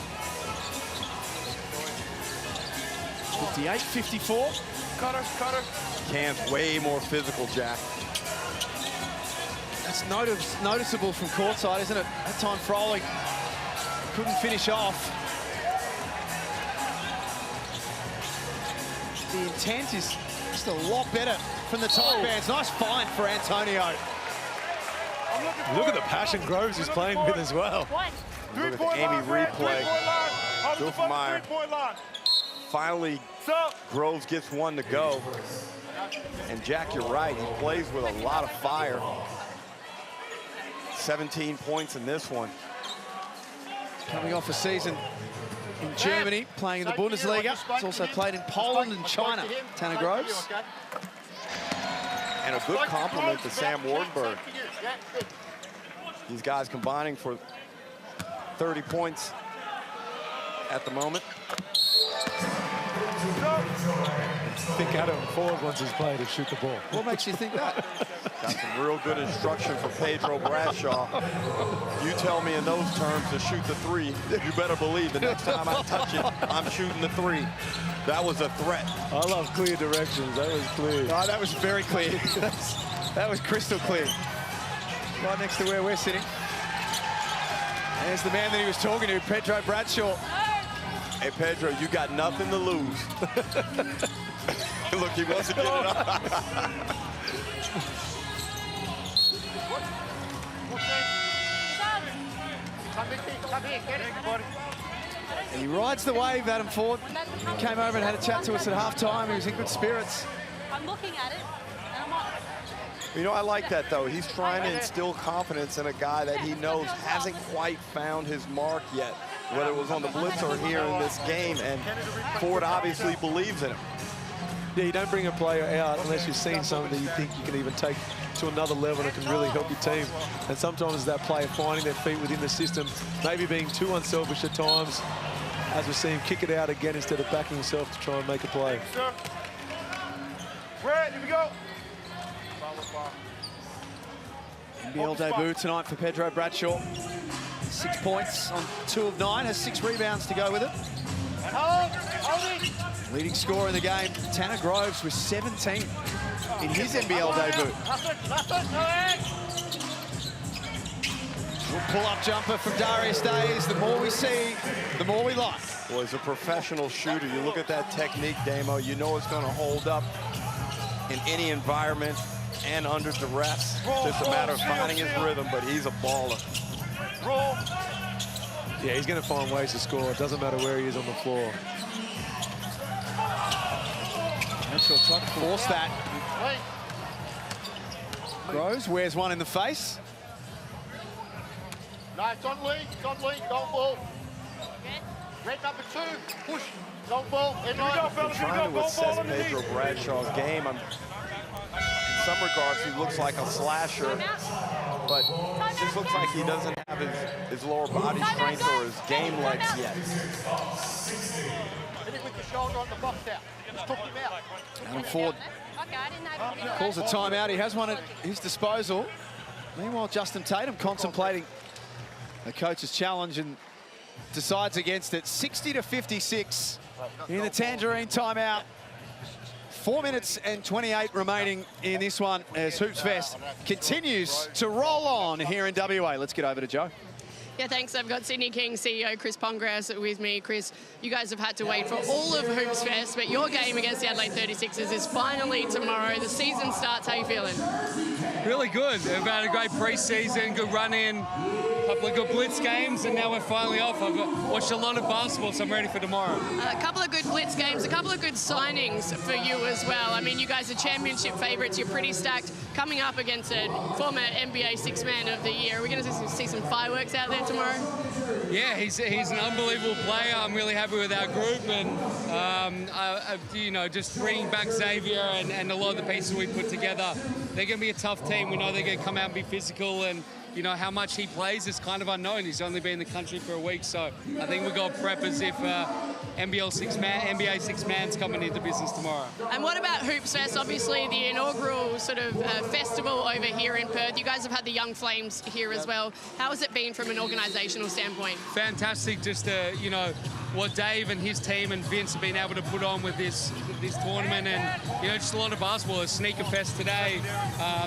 58-54. Cutter. Cam's way more physical, Jack. That's noticeable from courtside, isn't it? That time Froling couldn't finish off. The intent is just a lot better from the Taipans. Nice find for Antonio. Look at the passion Groves is playing with as well. Look at the Amy replay. Dufmeyer. Finally, Groves gets one to go. And Jack, you're right. He plays with a lot of fire. 17 points in this one. Coming off a season in Germany, playing in the Bundesliga. He's also played in Poland and China, Tanner Groves. And a good compliment to Sam Wardenberg. These guys combining for 30 points at the moment. I think Adam Ford wants his player to shoot the ball. What makes you think that? Got some real good instruction from Pedro Bradshaw. You tell me in those terms to shoot the 3, you better believe the next time I touch it, I'm shooting the 3. That was a threat. I love clear directions. That was clear. Oh, that was very clear. That was crystal clear. Right next to where we're sitting. There's the man that he was talking to, Pedro Bradshaw. Hey, Pedro, you got nothing to lose. Look, he wants to get it up. And he rides the wave, Adam Ford. He came over and had a chat to us at halftime. He was in good spirits. I'm looking at it, and I'm not. You know, I like that, though. He's trying to instill confidence in a guy that he knows hasn't quite found his mark yet, whether it was on the blitz or here in this game, and Ford obviously believes in him. Yeah, you don't bring a player out unless you've seen something that you think you can even take to another level and it can really help your team. And sometimes it's that player finding their feet within the system, maybe being too unselfish at times, as we see him kick it out again instead of backing himself to try and make a play. Red, here we go. NBL debut tonight for Pedro Bradshaw. 6 points on 2 of 9, has 6 rebounds to go with it. And hold it. Leading scorer in the game, Tanner Groves with 17 in his NBL debut. Last one, no egg. Pull-up jumper from Darius Days. The more we see, the more we like. Well, he's a professional shooter. You look at that technique, Damo, you know it's going to hold up in any environment and under duress. Just a matter of finding his rhythm, but he's a baller. Roll. Yeah, he's going to find ways to score. It doesn't matter where he is on the floor. Bradshaw tried to force that. Groves wears one in the face. Nice, on Lee, don't ball. Red number 2, push, don't ball. Trying to assess Pedro Bradshaw's game. In some regards, he looks like a slasher, but it just looks like he doesn't have his lower body strength or his game legs yet. Hit it with the shoulder on the box out. Just took him out. Adam Ford calls a timeout. He has one at his disposal. Meanwhile, Justin Tatum contemplating the coach's challenge and decides against it. 60-56 in the Tangerine timeout. 4 minutes and 28 remaining in this one as Hoops Fest continues to roll on here in WA. Let's get over to Joe. Yeah, thanks. I've got Sydney Kings CEO Chris Pongrass with me. Chris, you guys have had to wait for all of Hoops Fest, but your game against the Adelaide 36ers is finally tomorrow. The season starts. How are you feeling? Really good. We've had a great pre-season, good run-in, a couple of good blitz games, and now we're finally off. I've watched a lot of basketball, so I'm ready for tomorrow. A couple of good blitz games, a couple of good signings for you as well. I mean, you guys are championship favourites. You're pretty stacked. Coming up against a former NBA Six-Man of the Year. Are we going to see some fireworks out there tomorrow? Yeah, he's an unbelievable player. I'm really happy with our group, and you know, just bringing back Xavier and a lot of the pieces we put together. They're going to be a tough team. We know they're going to come out and be physical, and you know how much he plays is kind of unknown. He's only been in the country for a week, so I think we've got to prep as if NBA Six-Man's coming into business tomorrow. And what about Hoops Fest? Obviously, the inaugural sort of festival over here in Perth. You guys have had the Young Flames here as well. How has it been from an organisational standpoint? Fantastic, just you know, what Dave and his team and Vince have been able to put on with this tournament, and you know, just a lot of basketball. A sneaker fest today,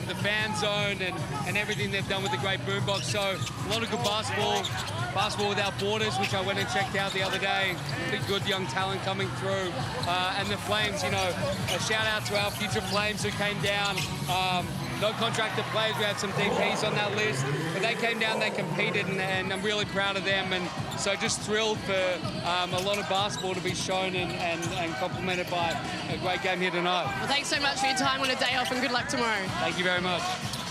the fan zone, and everything they've done with the great boombox. So a lot of good basketball without borders, which I went and checked out the other day. Pretty good young talent coming through, and the Flames. You know, a shout out to our future Flames who came down. No contracted players, we had some DPs on that list, but they came down, they competed, and I'm really proud of them, and so just thrilled for a lot of basketball to be shown and complemented by a great game here tonight. Well, thanks so much for your time on a day off, and good luck tomorrow. Thank you very much.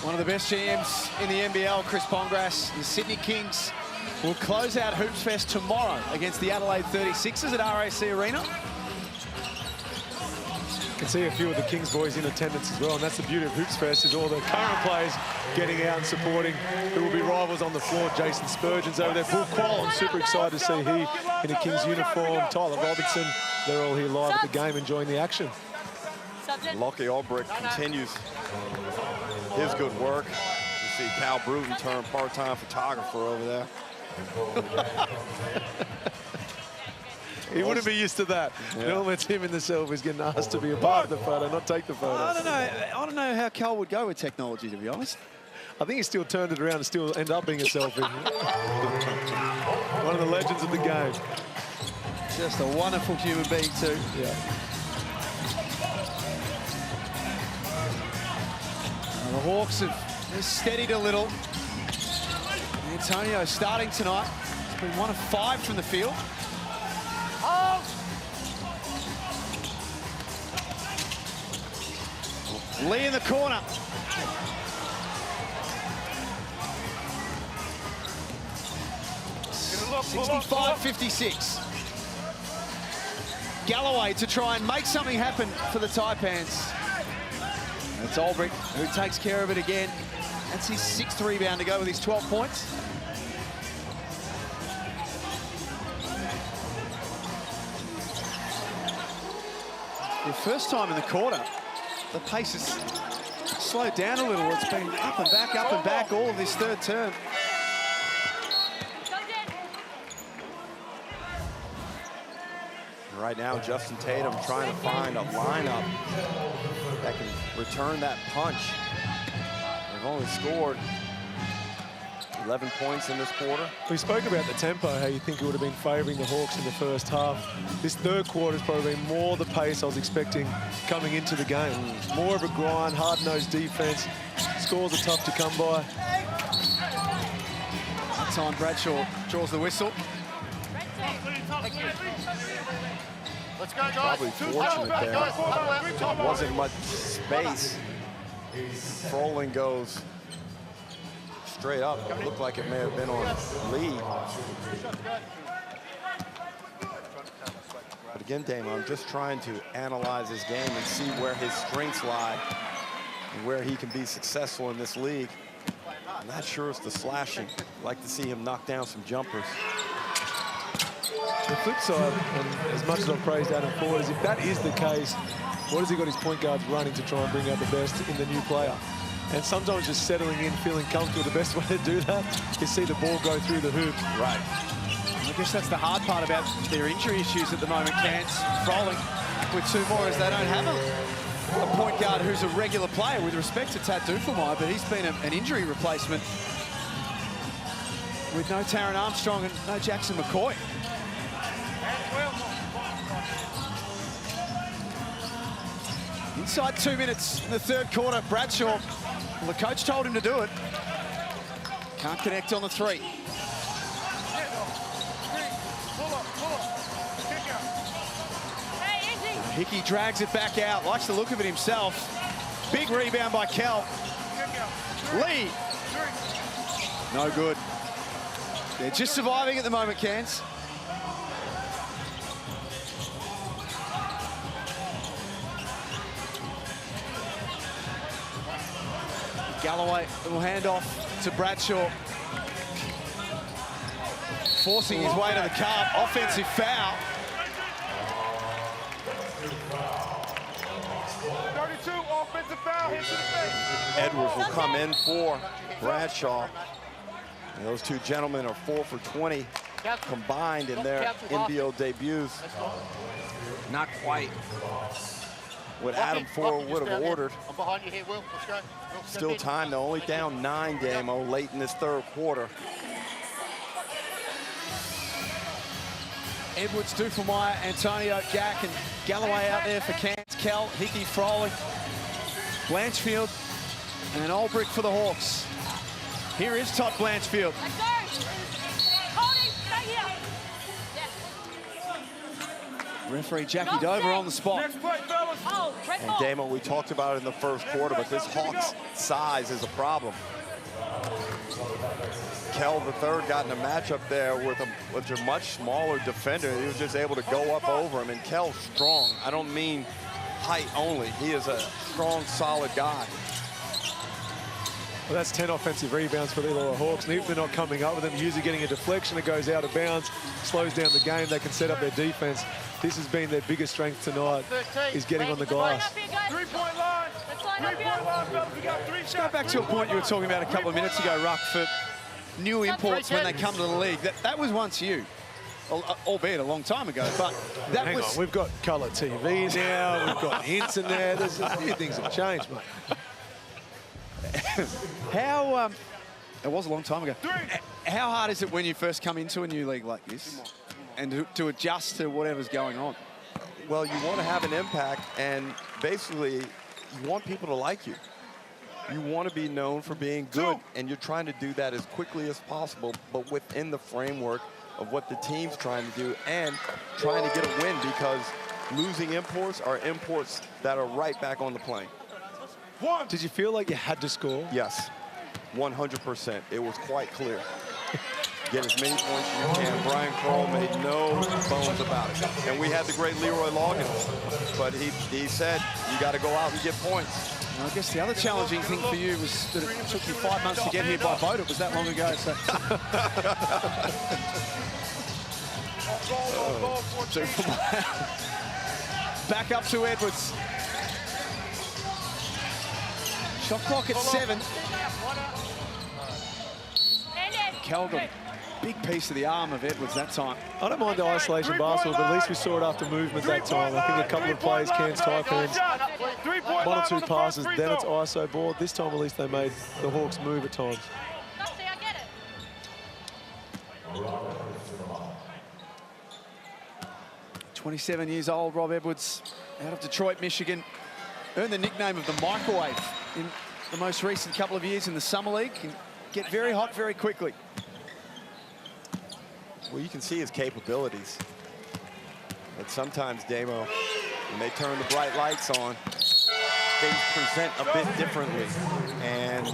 One of the best GMs in the NBL, Chris Pongrass. The Sydney Kings will close out Hoops Fest tomorrow against the Adelaide 36ers at RAC Arena. You can see a few of the Kings boys in attendance as well, and that's the beauty of Hoops Fest, is all the current players getting out and supporting who will be rivals on the floor. Jason Spurgeon's over there. Paul Quall, I'm super excited to see he in a Kings uniform. Tyler Robinson, they're all here live at the game enjoying the action. Lockie Albrecht continues his good work. You see Cal Bruton turn part-time photographer over there. He wouldn't be used to that. Yeah. Normally it's him in the selfies getting asked to be a part of the photo, not take the photo. I don't know how Cal would go with technology, to be honest. I think he still turned it around and still end up being a selfie. One of the legends of the game. Just a wonderful human being too. Yeah. Now the Hawks have steadied a little. Antonio starting tonight. He's been 1 of 5 from the field. Lee in the corner. Look, 65-56. Galloway to try and make something happen for the Taipans. That's Albrecht who takes care of it again. That's his 6th rebound to go with his 12 points. The first time in the quarter the pace has slowed down a little. It's been up and back all of this third term. Right now, Justin Tatum trying to find a lineup that can return that punch. They've only scored 11 points in this quarter. We spoke about the tempo, how you think it would have been favouring the Hawks in the first half. This third quarter has probably been more the pace I was expecting coming into the game. More of a grind, hard-nosed defence. Scores are tough to come by. That time Bradshaw draws the whistle. Let's go, guys. Probably fortunate there. Wasn't much space. Froling goes straight up. It looked like it may have been on Lee. But again, Damo, I'm just trying to analyze his game and see where his strengths lie and where he can be successful in this league. I'm not sure it's the slashing. I'd like to see him knock down some jumpers. The flip side, and as much as I've praised Adam Ford, is if that is the case, what has he got his point guards running to try and bring out the best in the new player? And sometimes just settling in, feeling comfortable, the best way to do that is see the ball go through the hoop. Right. I guess that's the hard part about their injury issues at the moment, Cairns. Froling with two more as they don't have a point guard who's a regular player with respect to Tad Duffelmeyer, but he's been an injury replacement with no Taron Armstrong and no Jackson McCoy. Inside 2 minutes in the third quarter, Bradshaw, well, the coach told him to do it. Can't connect on the three. Hickey drags it back out, likes the look of it himself. Big rebound by Kel. Lee. No good. They're just surviving at the moment, Cairns. Galloway, little handoff to Bradshaw. Forcing his way to the cup. Offensive foul. 32, offensive foul, hit to the face. Edwards will come in for Bradshaw. And those two gentlemen are 4 for 20 combined in their NBL debuts. Not quite what Adam Ford would have ordered. I'm behind you here, Will. Let's go. Still time, though. Only down 9, Damo, late in this third quarter. Edwards, Duffelmeyer, Antonio, Jack, and Galloway out there for Cairns. Kel, Hickey, Froling, Blanchfield, and Olbrich for the Hawks. Here is Todd Blanchfield. Referee Jackie Dover on the spot. And Damo, we talked about it in the first quarter, but this Hawks size is a problem. Kel the third got in a matchup there with a much smaller defender. He was just able to go up over him, and Kel's strong. I don't mean height only. He is a strong, solid guy. Well, that's 10 offensive rebounds for the Illawarra Hawks. And even if they're not coming up with them, usually getting a deflection that goes out of bounds, slows down the game, they can set up their defense. This has been their biggest strength tonight, is getting on the glass. 3-point line. 3-point line, fellas. We got 3 shots. Let's go back to a point you were talking about a couple of minutes ago, Ruck, for new imports when they come to the league. That was once you, albeit a long time ago, but that Hang on, we've got colour TV now, we've got the internet, there's a few things have changed, mate. How, it was a long time ago. How hard is it when you first come into a new league like this and to adjust to whatever's going on? Well, you want to have an impact, and basically, you want people to like you. You want to be known for being good, and you're trying to do that as quickly as possible, but within the framework of what the team's trying to do and trying to get a win, because losing imports are imports that are right back on the plane. Did you feel like you had to score? Yes, 100%. It was quite clear. Get as many points as you can. Brian Kroll made no bones about it. And we had the great Leroy Loggins, but he said, you got to go out and get points. I guess the other challenging thing for you was that it took you 5 months to get here by boat. It was that long ago. So. Back up to Edwards. Shot clock at 7. Calgary, big piece of the arm of Edwards that time. I don't mind the isolation basketball, but at least we saw it after movement that time. I think a couple of plays, Cairns Taipans, 1 or 2 passes, then it's ISO ball. This time at least they made the Hawks move at times. 27 years old, Rob Edwards, out of Detroit, Michigan. Earned the nickname of the microwave in the most recent couple of years in the Summer League. Can get very hot very quickly. Well, you can see his capabilities. But sometimes, Damo, when they turn the bright lights on, things present a bit differently. And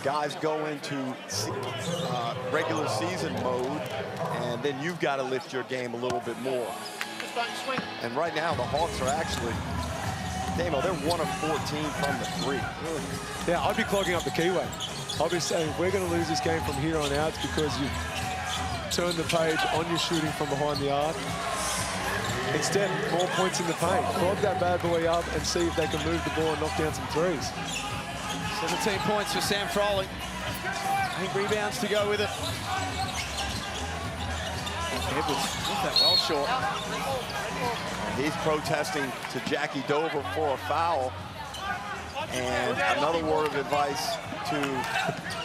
guys go into regular season mode, and then you've got to lift your game a little bit more. And right now, the Hawks are actually, Damo, they're 1 of 14 from the 3. Really? Yeah, I'd be clogging up the keyway. I'll be saying, if we're going to lose this game from here on out, it's because you turn the page on your shooting from behind the arc. Instead, more points in the paint. Clog that bad boy up and see if they can move the ball and knock down some threes. 17 points for Sam Froley. 8 rebounds to go with it. Edwards not that well short. He's protesting to Jackie Dover for a foul. And another word of advice to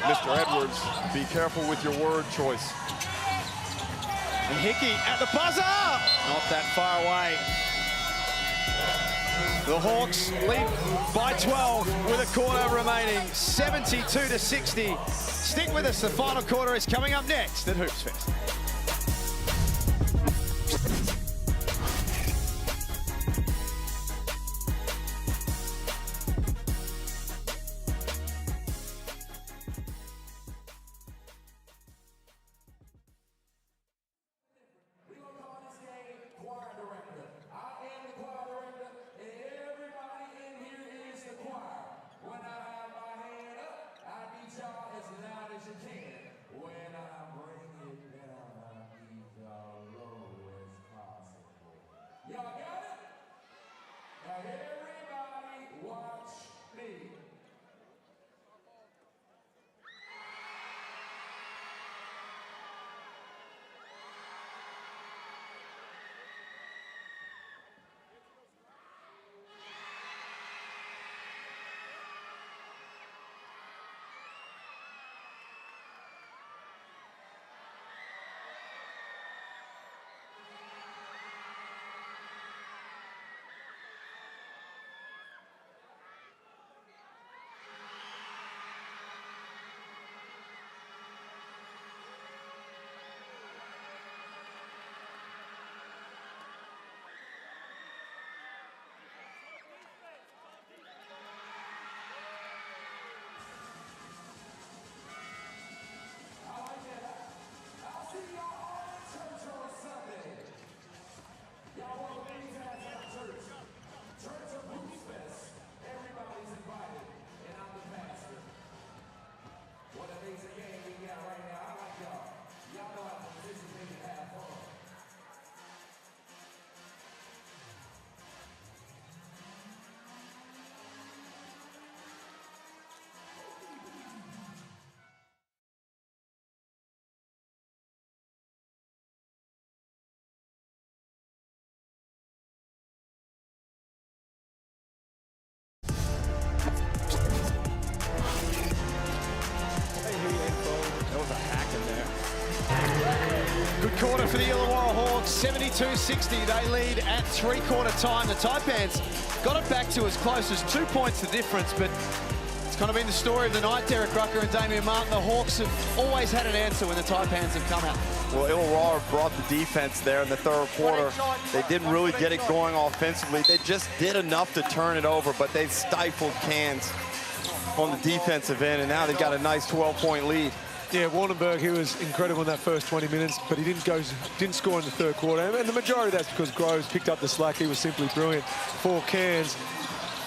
Mr. Edwards, be careful with your word choice. And Hickey at the buzzer! Not that far away. The Hawks lead by 12 with a quarter remaining, 72-60. Stick with us, the final quarter is coming up next at Hoops Fest. Good quarter for the Illawarra Hawks, 72-60. They lead at three-quarter time. The Taipans got it back to as close as 2 points the difference, but it's kind of been the story of the night, Derek Rucker and Damian Martin. The Hawks have always had an answer when the Taipans have come out. Well, Illawarra brought the defense there in the third quarter. They didn't really get it going offensively. They just did enough to turn it over, but they stifled Cairns on the defensive end, and now they've got a nice 12-point lead. Yeah, Wardenberg, he was incredible in that first 20 minutes, but he didn't score in the third quarter. And the majority of that's because Groves picked up the slack. He was simply brilliant for Cairns.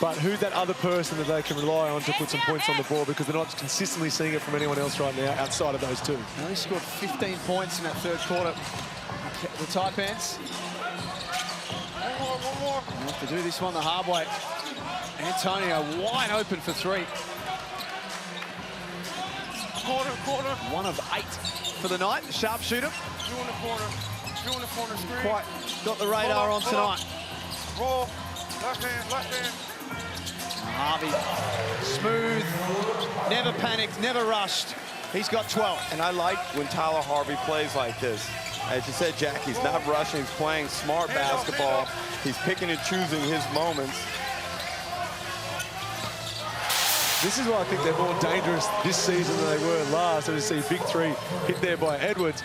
But who's that other person that they can rely on to put some points on the board, because they're not consistently seeing it from anyone else right now outside of those two. They only scored 15 points in that third quarter. The Taipans. One more. They have to do this one the hard way. Antonio wide open for three. Corner. 1 of 8 for the night, the sharpshooter. Two in the corner screen. Quite got the radar on tonight. Roll, left hand. Harvey, smooth, never panicked, never rushed. He's got 12. And I like when Tyler Harvey plays like this. As you said, Jack, he's not rushing, he's playing smart basketball. He's picking and choosing his moments. This is why I think they're more dangerous this season than they were last. And you see a big three hit there by Edwards,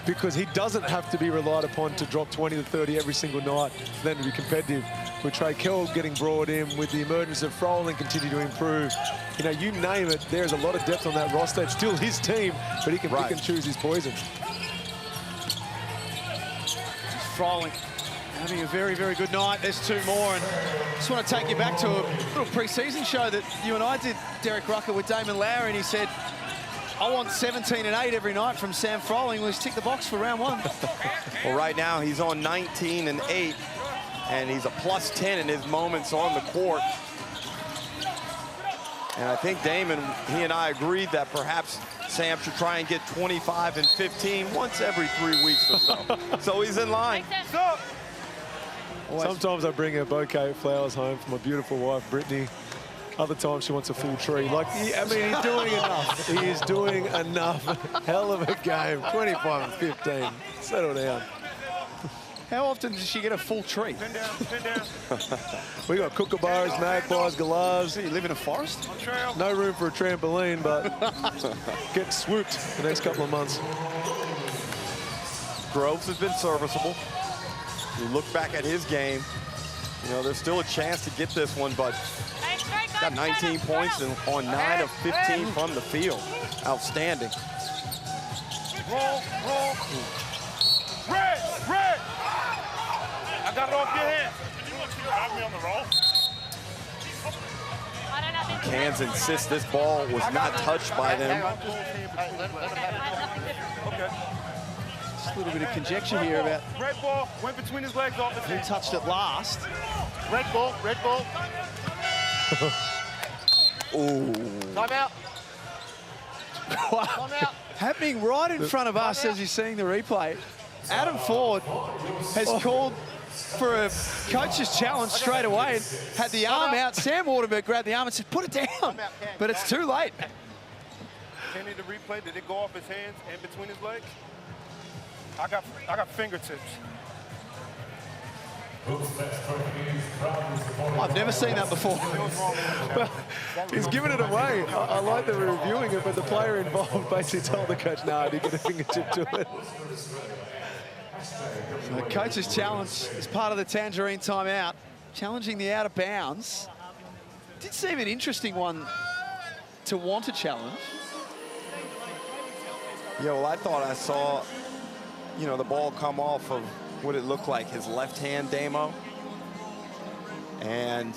because he doesn't have to be relied upon to drop 20 to 30 every single night for them to be competitive. With Trey Kell getting brought in, with the emergence of Froling continue to improve. You know, you name it, there's a lot of depth on that roster. It's still his team, but he can pick and choose his poison. Froling having a very, very good night. There's 2 more, and just want to take you back to a little pre-season show that you and I did, Derek Rucker, with Damon Lowry, and he said, I want 17 and 8 every night from Sam Froling. Let's tick the box for round 1. Well, right now he's on 19 and 8, and he's a plus 10 in his moments on the court. And I think Damon, he and I agreed that perhaps Sam should try and get 25 and 15 once every 3 weeks or so. So he's in line. Sometimes I bring a bouquet of flowers home for my beautiful wife, Brittany. Other times she wants a full tree. Like, I mean, he's doing enough. He is doing enough. Hell of a game. 25 and 15. Settle down. How often does she get a full tree? Pin down. We got kookaburras, magpies, galahs. You live in a forest? No room for a trampoline, but get swooped the next couple of months. Groves has been serviceable. You look back at his game, you know, there's still a chance to get this one, but got 19 points and on 9 of 15 from the field. Outstanding. Roll. Red. I got it off your hand. You have me on the roll. Cairns insists this ball was not touched by them. Okay. Just a little bit of conjecture here about red ball went between his legs off his who hand. touched it last. Red ball. Ooh. Time out. Happening right in front of us as you're seeing the replay. Adam Ford has called for a coach's challenge straight away and had the arm out. Sam Waterberg grabbed the arm and said, put it down. But it's too late. Can you the replay? Did it go off his hands and between his legs? I got fingertips. I've never seen that before. Well, he's giving it away. I like that we're reviewing it, but the player involved basically told the coach, no, I didn't get a fingertip to it. So the coach's challenge is part of the Tangerine timeout, challenging the out of bounds. Did seem an interesting one to want to challenge. Yeah, well, I thought I saw, you know, the ball come off of what it looked like his left hand, Damo. And,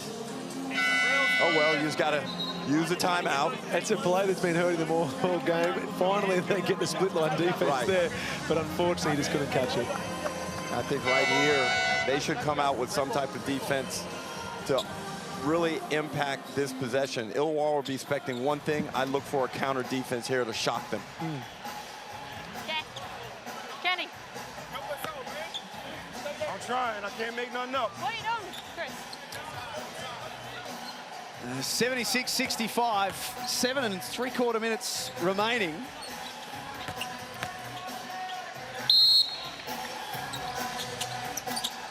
oh well, you just got to use the timeout. It's a play that's been hurting them all game. Finally, they get the split line defense there, but unfortunately, he just couldn't catch it. I think right here, they should come out with some type of defense to really impact this possession. Illawarra will be expecting one thing. I'd look for a counter defense here to shock them. Kenny. I'm trying. I can't make nothing up. What are you doing, Chris? 76-65, 7 3/4 minutes remaining.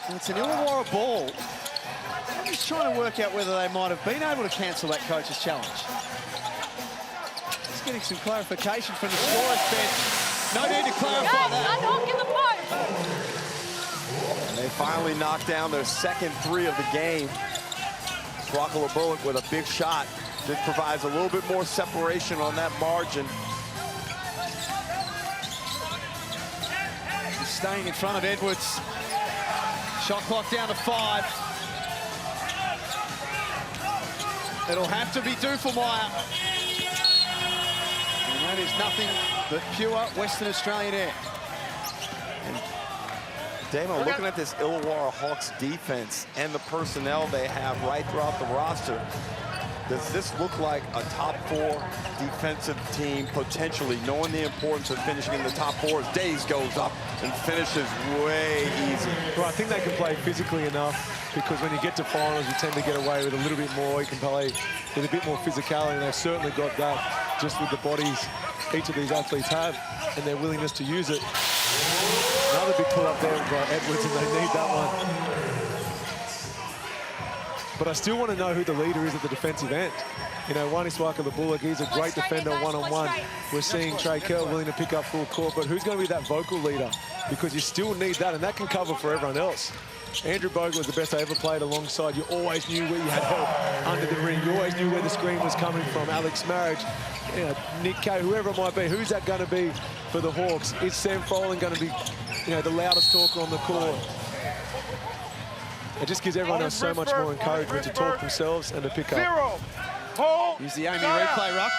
And it's an Illawarra ball. I'm just trying to work out whether they might have been able to cancel that coach's challenge. Just getting some clarification from the scorer's bench. No need to clarify that. Unhooking the post. And they finally knocked down their second 3 of the game. Rockler Bullock with a big shot. This provides a little bit more separation on that margin. He's staying in front of Edwards. Shot clock down to 5. It'll have to be Dufelmeyer. And that is nothing but pure Western Australian air. Damon, looking at this Illawarra Hawks defense and the personnel they have right throughout the roster, does this look like a top 4 defensive team potentially, knowing the importance of finishing in the top 4 as Days goes up and finishes way easy? Well, I think they can play physically enough, because when you get to finals, you tend to get away with a little bit more. You can play with a bit more physicality, and they've certainly got that just with the bodies each of these athletes have and their willingness to use it. Another big pull up there by Edwards, and they need that one. But I still want to know who the leader is at the defensive end. You know, Waniswaka the Bullock, he's a great defender one-on-one. We're seeing Trey Kerr willing to pick up full court, but who's going to be that vocal leader? Because you still need that, and that can cover for everyone else. Andrew Bogle was the best I ever played alongside. You always knew where you had help under the ring. You always knew where the screen was coming from. Alex Marriage, you know, Nick Kay, whoever it might be. Who's that going to be for the Hawks? Is Sam Froling going to be, you know, the loudest talker on the court? It just gives everyone else so much more encouragement to talk themselves and to pick up. Here's the Amy replay, Ruck.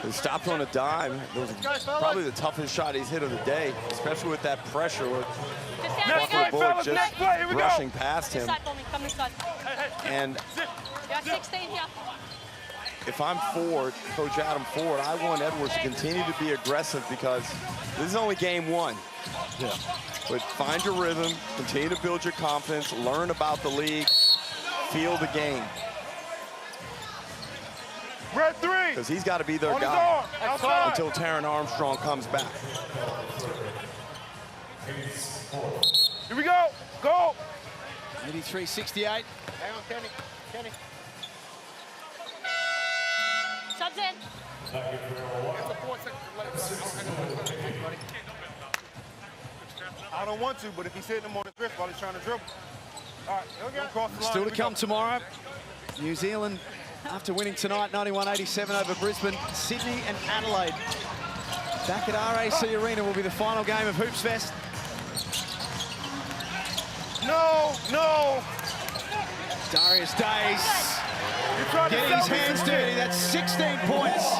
He stopped on a dime. It was probably the toughest shot he's hit of the day, especially with that pressure with Buffalo Bullock just rushing past him. And if I'm Ford, Coach Adam Ford, I want Edwards to continue to be aggressive, because this is only game 1. Yeah. But find your rhythm, continue to build your confidence, learn about the league, feel the game. Red 3. Because he's got to be their guy until Taron Armstrong comes back. Here we go. Go. 83-68. Hang on, Kenny. Kenny. Subs in. I don't want to, but if he's hitting him on his wrist while he's trying to dribble. All right, don't cross the line. Still to come tomorrow. New Zealand, after winning tonight, 91-87 over Brisbane, Sydney and Adelaide. Back at RAC Arena will be the final game of Hoops Fest. No. Darius Days getting his hands dirty. That's 16 points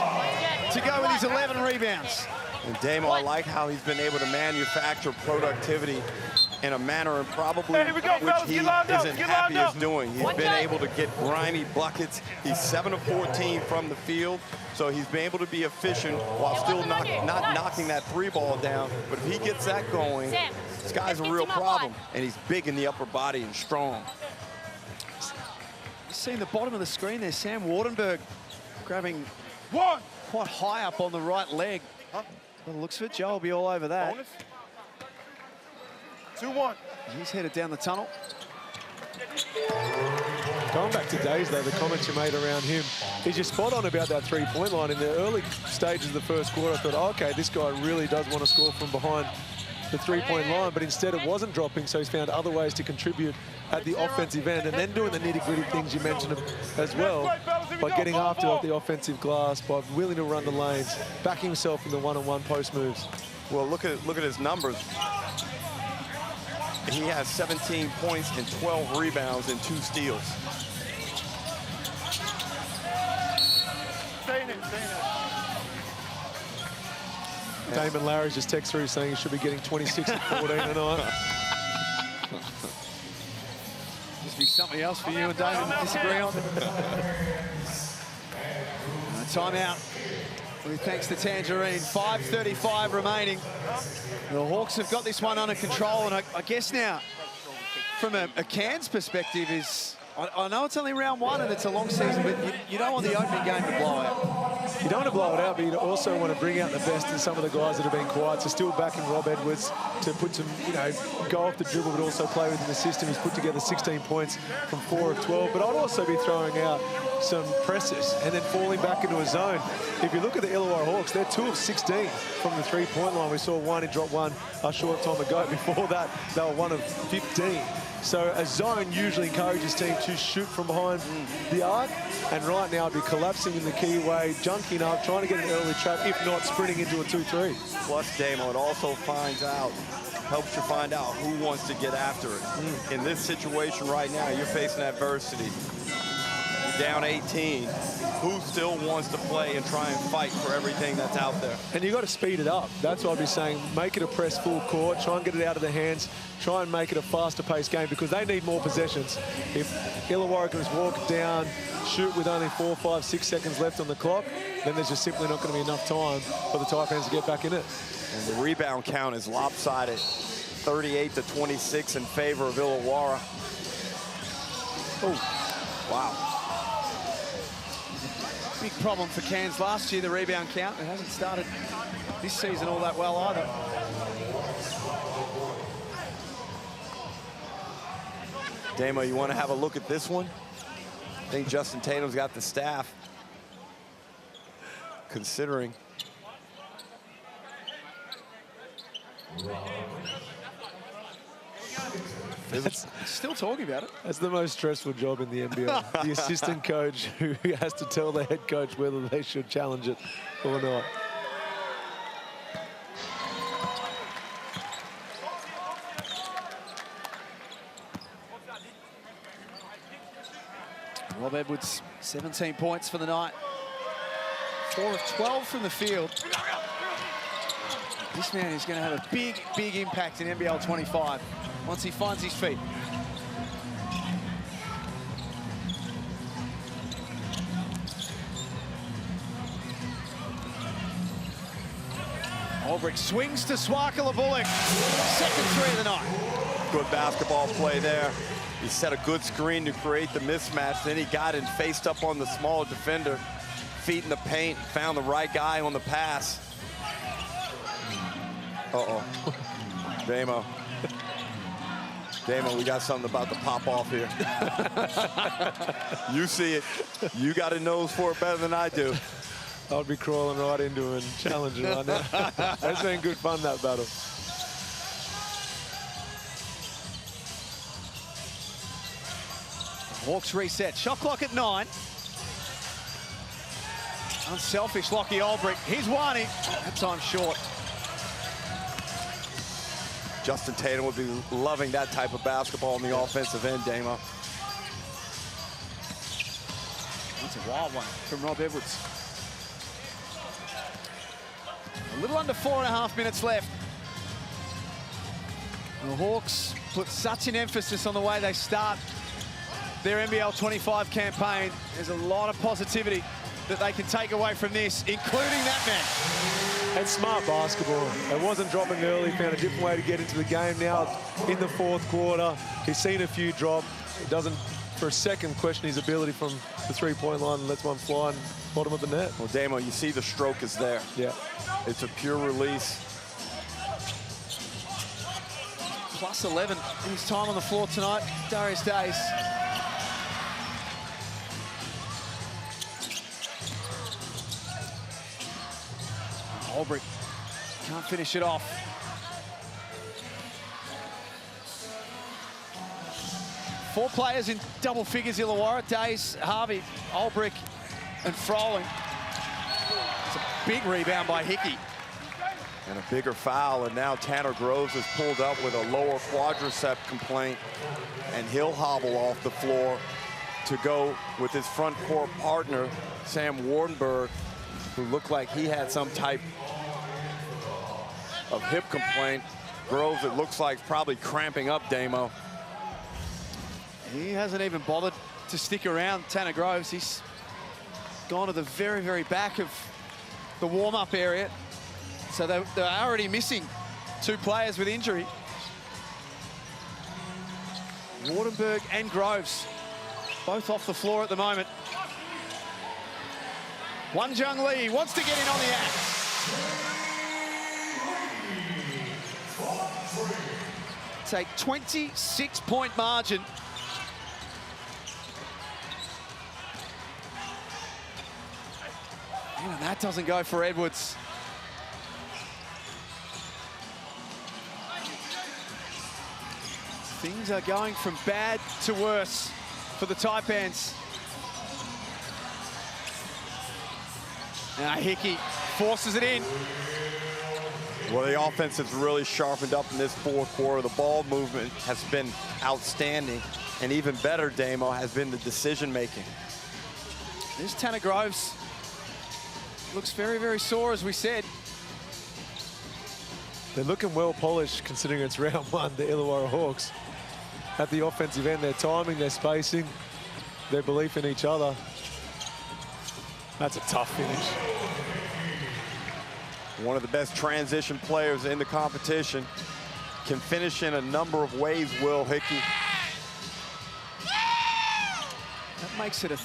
to go with his 11 rebounds. And Damo, I like how he's been able to manufacture productivity in a manner and probably which he isn't happy as doing. He's been able to get grimy buckets. He's 7 of 14 from the field, so he's been able to be efficient while still not knocking that 3 ball down. But if he gets that going, this guy's a real problem, and he's big in the upper body and strong. You see in the bottom of the screen there, Sam Wardenberg grabbing quite high up on the right leg. Well, it looks for Joe will be all over that. Bonus. 2-1. He's headed down the tunnel. Going back to Days, though, the comments you made around him, is you're spot on about that 3-point line. In the early stages of the first quarter, I thought, oh, okay, this guy really does want to score from behind the 3-point line, but instead it wasn't dropping, so he's found other ways to contribute at the offensive end, and then doing the nitty-gritty things you mentioned as well, by getting after off the offensive glass, by willing to run the lanes, backing himself in the one-on-one post moves. Well, look at his numbers. He has 17 points and 12 rebounds and 2 steals. Damon Larry's just text through saying he should be getting 26 and 14 tonight. Must be something else for you and Damon to disagree on. Timeout. With thanks to Tangerine. 5:35 remaining. The Hawks have got this one under control, and I guess now, from a Cairns perspective, is I know it's only round 1 and it's a long season, but you don't want the opening game to blow out. You don't want to blow it out, but you also want to bring out the best in some of the guys that have been quiet. So still backing Rob Edwards to put some, you know, go off the dribble, but also play within the system. He's put together 16 points from 4 of 12. But I'd also be throwing out some presses and then falling back into a zone. If you look at the Illawarra Hawks, they're 2 of 16 from the 3-point line. We saw one in drop 1 a short time ago. Before that, they were 1 of 15. So a zone usually encourages teams to shoot from behind the arc, and right now it'd be collapsing in the key way, junking up, trying to get an early trap, if not sprinting into a 2-3. Plus, Damo, it also helps you find out who wants to get after it. In this situation right now, you're facing adversity. You down 18. Who still wants to play and try and fight for everything that's out there? And you've got to speed it up. That's what I'd be saying. Make it a press full court. Try and get it out of their hands. Try and make it a faster paced game because they need more possessions. If Illawarra can just walk down, shoot with only 4, 5, 6 seconds left on the clock, then there's just simply not going to be enough time for the Taipans to get back in it. And the rebound count is lopsided. 38-26 in favor of Illawarra. Oh, wow. Big problem for Cairns last year, the rebound count. It hasn't started this season all that well either. Damo, you want to have a look at this one? I think Justin Tatum's got the staff, considering. Still talking about it. That's the most stressful job in the NBL. The assistant coach who has to tell the head coach whether they should challenge it or not. Rob Edwards, 17 points for the night. 4 of 12 from the field. This man is going to have a big, big impact in NBL25 once he finds his feet. Albrecht swings to Swakala Bullock. Second three of the night. Good basketball play there. He set a good screen to create the mismatch. Then he got and faced up on the small defender. Feet in the paint, found the right guy on the pass. Uh-oh. Damo. Damo, we got something about to pop off here. You see it. You got a nose for it better than I do. I'd be crawling right into him and challenging right now. That's been good fun, that battle. Hawks reset. Shot clock at 9. Unselfish Lockie Albrecht. He's one. That time short. Justin Tatum would be loving that type of basketball on the offensive end, Damo. That's a wild one from Rob Edwards. A little under 4.5 minutes left. The Hawks put such an emphasis on the way they start their NBL25 campaign. There's a lot of positivity that they can take away from this, including that man. And smart basketball. It wasn't dropping early, found a different way to get into the game. Now in the fourth quarter, he's seen a few drop. He doesn't, for a second, question his ability from the three-point line and lets one fly in bottom of the net. Well, Damo, you see the stroke is there. Yeah. It's a pure release. Plus 11 in his time on the floor tonight, Darius Days. Albrecht can't finish it off. Four players in double figures, Illawarra. Days, Harvey, Albrecht, and Froling. It's a big rebound by Hickey. And a bigger foul, and now Tanner Groves is pulled up with a lower quadricep complaint, and he'll hobble off the floor to go with his front court partner, Sam Wardenberg, who looked like he had some type of hip complaint. Groves, it looks like, probably cramping up, Damo. He hasn't even bothered to stick around, Tanner Groves. He's gone to the very, very back of the warm-up area. So they're already missing 2 players with injury. Wardenberg and Groves, both off the floor at the moment. Jung Lee wants to get in on the act. It's a 26-point margin. And that doesn't go for Edwards. Things are going from bad to worse for the Taipans. Now Hickey forces it in. Well, the offense has really sharpened up in this fourth quarter. The ball movement has been outstanding. And even better, Damo, has been the decision-making. There's Tanner Groves. Looks very, very sore, as we said. They're looking well polished considering it's round one, the Illawarra Hawks. At the offensive end, their timing, their spacing, their belief in each other. That's a tough finish. One of the best transition players in the competition. Can finish in a number of ways, Will Hickey. That makes it a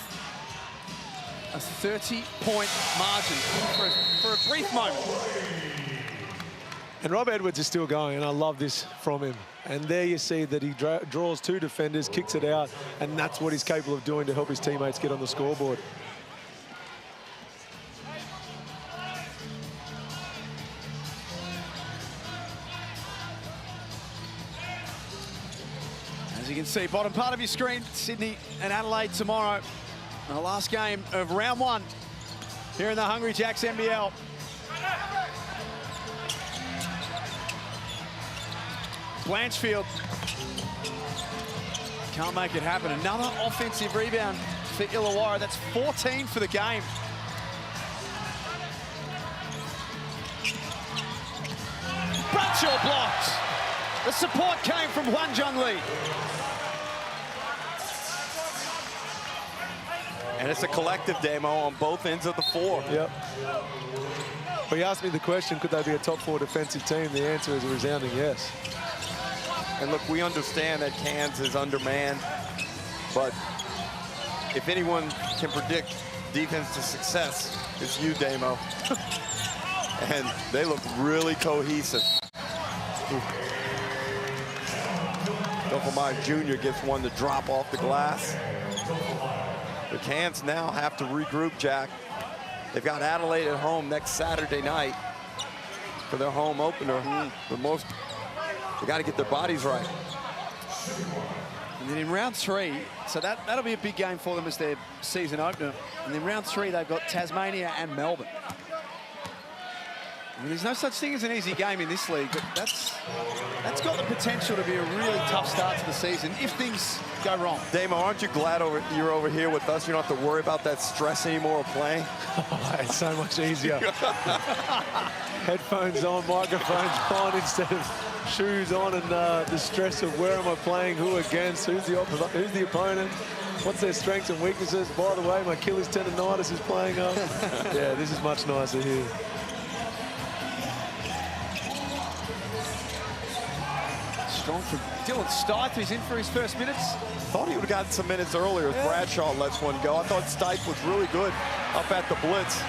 30-point margin for a brief moment. And Rob Edwards is still going, and I love this from him. And there you see that he draws two defenders, kicks it out, and that's what he's capable of doing to help his teammates get on the scoreboard. As you can see, bottom part of your screen, Sydney and Adelaide tomorrow. The last game of round one here in the Hungry Jacks NBL. Blanchfield can't make it happen. Another offensive rebound for Illawarra. That's 14 for the game. Bradshaw blocked. The support came from Hwan Jung Lee. And it's a collective demo on both ends of the floor. Yep. Well, you asked me the question, could they be a top 4 defensive team? The answer is a resounding yes. And look, we understand that Cairns is undermanned, but if anyone can predict defense to success, it's you, Damo. And they look really cohesive. Doppelmayr Jr. gets one to drop off the glass. The Cairns now have to regroup, Jack. They've got Adelaide at home next Saturday night for their home opener. They got to get their bodies right. And then in round 3, so that'll be a big game for them as their season opener. And then round 3, they've got Tasmania and Melbourne. I mean, there's no such thing as an easy game in this league, but that's got the potential to be a really tough start to the season if things go wrong. Damo, aren't you glad you're over here with us? You don't have to worry about that stress anymore of playing. Oh, it's so much easier. Headphones on, microphones on instead of shoes on, and the stress of where am I playing, who against, who's the opponent, what's their strengths and weaknesses. By the way, my Achilles tendonitis is playing up. Yeah, this is much nicer here. Strong from Dylan Stipe, who's in for his first minutes. Thought he would have gotten some minutes earlier as Bradshaw lets one go. I thought Stipe was really good up at the blitz.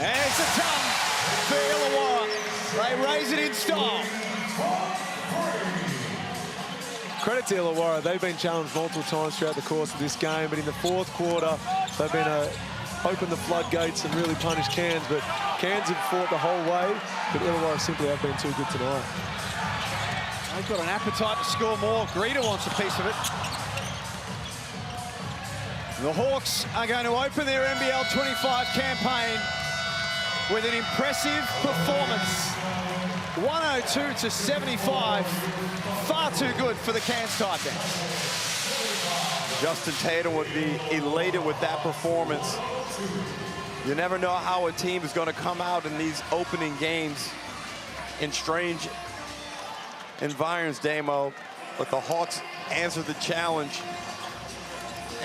And it's a ton for Illawarra. They raise it in style. Credit to Illawarra. They've been challenged multiple times throughout the course of this game, but in the fourth quarter, they've been open the floodgates and really punish Cairns, but Cairns have fought the whole way, but Illawarra simply have been too good tonight. They've got an appetite to score more. Greeter wants a piece of it. The Hawks are going to open their NBL25 campaign with an impressive performance. 102-75. Far too good for the Cairns Taipans. Justin Tatum would be elated with that performance. You never know how a team is going to come out in these opening games in strange environs, Damo. But the Hawks answered the challenge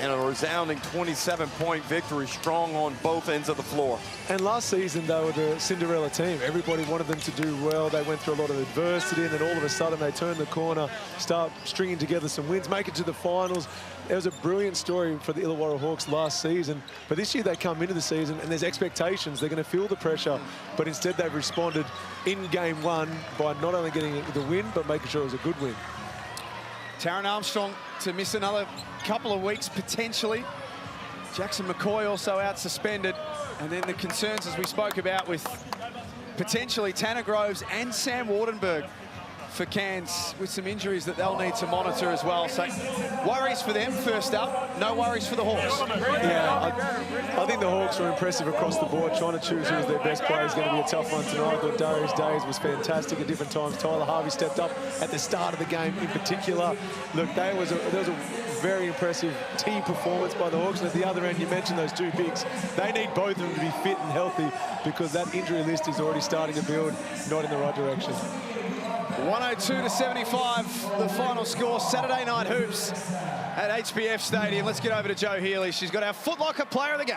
and a resounding 27-point victory, strong on both ends of the floor. And last season, they were the Cinderella team. Everybody wanted them to do well. They went through a lot of adversity, and then all of a sudden they turned the corner, start stringing together some wins, make it to the finals. It was a brilliant story for the Illawarra Hawks last season. But this year they come into the season and there's expectations. They're going to feel the pressure. But instead they've responded in game one by not only getting the win, but making sure it was a good win. Taron Armstrong to miss another couple of weeks, potentially. Jackson McCoy also out suspended. And then the concerns, as we spoke about, with potentially Tanner Groves and Sam Wardenberg for Cairns with some injuries that they'll need to monitor as well. So worries for them first up, no worries for the Hawks. Yeah, I think the Hawks were impressive across the board. Trying to choose who's their best player is going to be a tough one tonight. I thought Darius Days was fantastic at different times. Tyler Harvey stepped up at the start of the game in particular. Look, there was a very impressive team performance by the Hawks. And at the other end, you mentioned those two bigs. They need both of them to be fit and healthy because that injury list is already starting to build not in the right direction. 102-75, the final score. Saturday Night Hoops at HBF Stadium. Let's get over to Jo Healy. She's got our Foot Locker player of the game.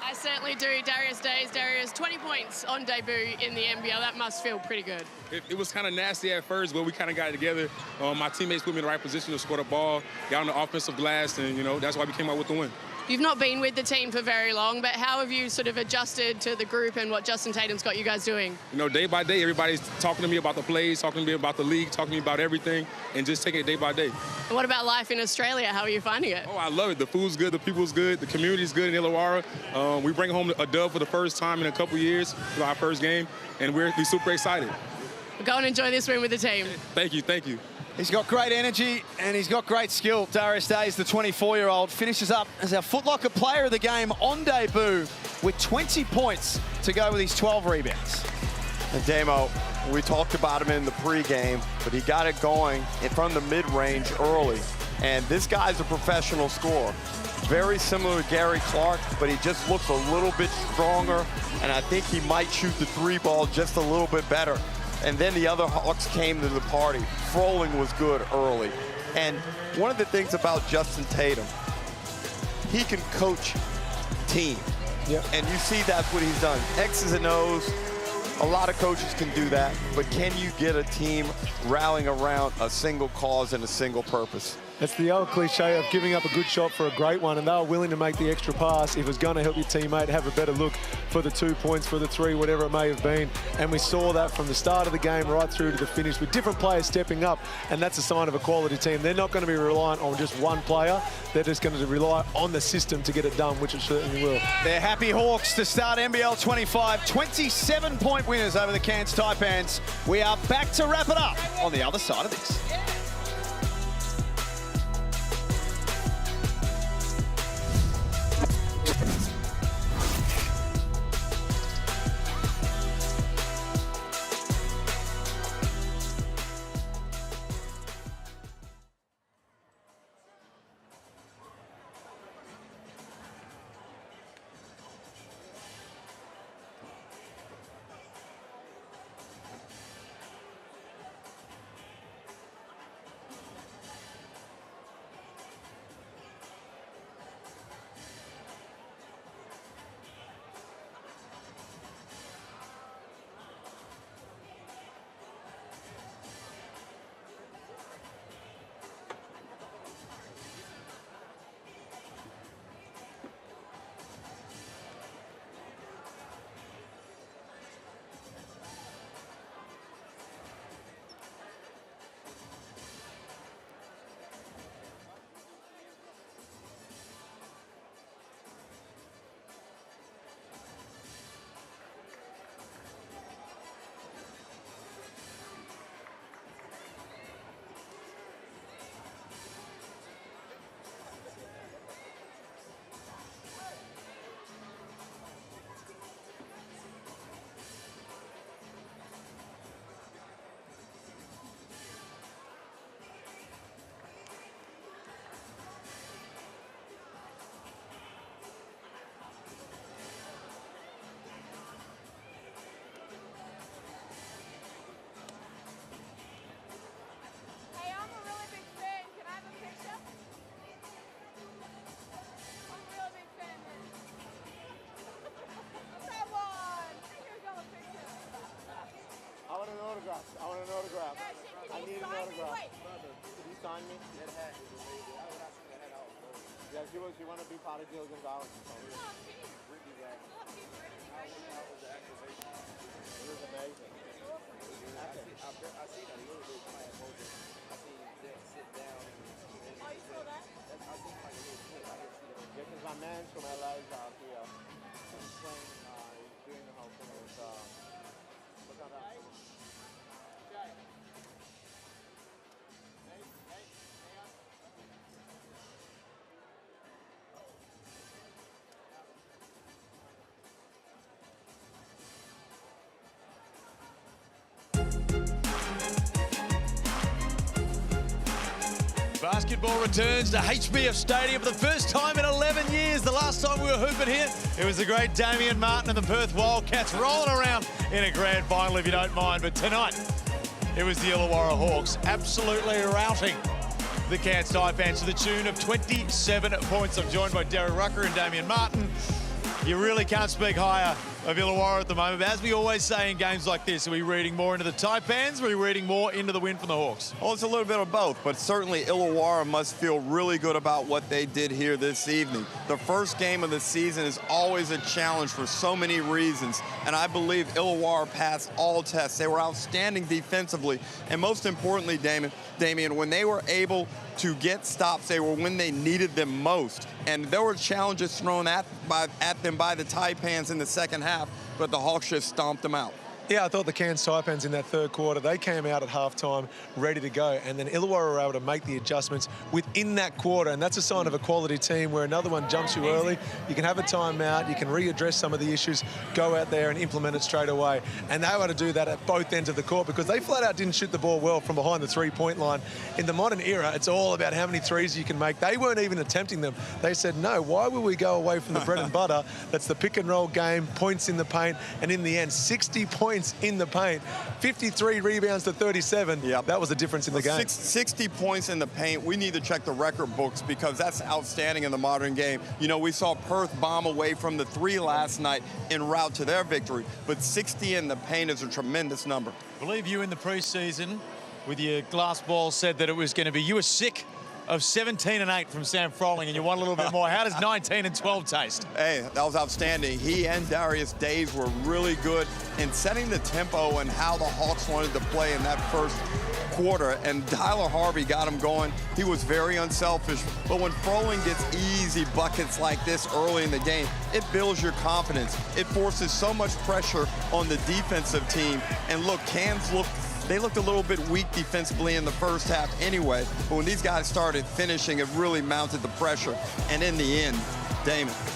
I certainly do. Darius Days. Darius, 20 points on debut in the NBL. That must feel pretty good. It was kind of nasty at first, but we kind of got it together. My teammates put me in the right position to score the ball, got on the offensive glass, and, you know, that's why we came out with the win. You've not been with the team for very long, but how have you sort of adjusted to the group and what Justin Tatum's got you guys doing? You know, day by day, everybody's talking to me about the plays, talking to me about the league, talking to me about everything, and just taking it day by day. And what about life in Australia? How are you finding it? Oh, I love it. The food's good, the people's good, the community's good in Illawarra. We bring home a dub for the first time in a couple years for our first game, and we're super excited. Go and enjoy this win with the team. Thank you, thank you. He's got great energy and he's got great skill. Darius Days, the 24-year-old, finishes up as our Foot Locker player of the game on debut with 20 points to go with his 12 rebounds. And Damo, we talked about him in the pregame, but he got it going from the mid-range early. And this guy's a professional scorer. Very similar to Gary Clark, but he just looks a little bit stronger, and I think he might shoot the three ball just a little bit better. And then the other Hawks came to the party. Froling was good early. And one of the things about Justin Tatum, he can coach team. Yep. And you see that's what he's done. X's and O's, a lot of coaches can do that, but can you get a team rallying around a single cause and a single purpose? It's the old cliche of giving up a good shot for a great one, and they were willing to make the extra pass if it was going to help your teammate have a better look for the 2 points, for the three, whatever it may have been. And we saw that from the start of the game right through to the finish with different players stepping up, and that's a sign of a quality team. They're not going to be reliant on just one player. They're just going to rely on the system to get it done, which it certainly will. They're happy Hawks to start NBL 25. 27-point winners over the Cairns Taipans. We are back to wrap it up on the other side of this. I want an autograph. I need an autograph. Can you sign me? Yeah, she want to be part of Jill Gonzalez. It was amazing. I see that a little bit. I seen that sit down. Oh, you saw that? I seen like a little clip. I didn't see that. Yeah, because my man's from LA is out here. He's playing, he's doing the whole thing with, what's that? Basketball returns to HBF Stadium for the first time in 11 years. The last time we were hooping here, it was the great Damian Martin and the Perth Wildcats rolling around in a grand final, if you don't mind. But tonight, it was the Illawarra Hawks absolutely routing the Cairns Taipans to the tune of 27 points. I'm joined by Derek Rucker and Damian Martin. You really can't speak higher of Illawarra at the moment. But as we always say in games like this, are we reading more into the Taipans, or are we reading more into the win from the Hawks? Well, it's a little bit of both, but certainly Illawarra must feel really good about what they did here this evening. The first game of the season is always a challenge for so many reasons, and I believe Illawarra passed all tests. They were outstanding defensively, and most importantly, Damian, when they were able to get stops, they were when they needed them most. And there were challenges thrown at them by the Taipans in the second half, but the Hawks just stomped them out. Yeah, I thought the Cairns Taipans in that third quarter, they came out at halftime ready to go, and then Illawarra were able to make the adjustments within that quarter, and that's a sign of a quality team where another one jumps you early. You can have a timeout, you can readdress some of the issues, go out there and implement it straight away. And they were to do that at both ends of the court because they flat out didn't shoot the ball well from behind the three-point line. In the modern era, it's all about how many threes you can make. They weren't even attempting them. They said, no, why would we go away from the bread and butter? That's the pick and roll game, points in the paint, and in the end, 60 points in the paint, 53 rebounds to 37. Yep. That was the difference in the game. 60 points in the paint. We need to check the record books because that's outstanding in the modern game. You know, we saw Perth bomb away from the three last night en route to their victory, but 60 in the paint is a tremendous number. I believe you in the preseason with your glass ball said that it was going to be, you were sick of 17 and 8 from Sam Froling, and you want a little bit more. How does 19 and 12 taste? Hey, that was outstanding. He and Darius Days were really good in setting the tempo and how the Hawks wanted to play in that first quarter, and Tyler Harvey got him going. He was very unselfish, but when Froling gets easy buckets like this early in the game, it builds your confidence. It forces so much pressure on the defensive team, and look, Cairns looked a little bit weak defensively in the first half anyway, but when these guys started finishing, it really mounted the pressure. And in the end,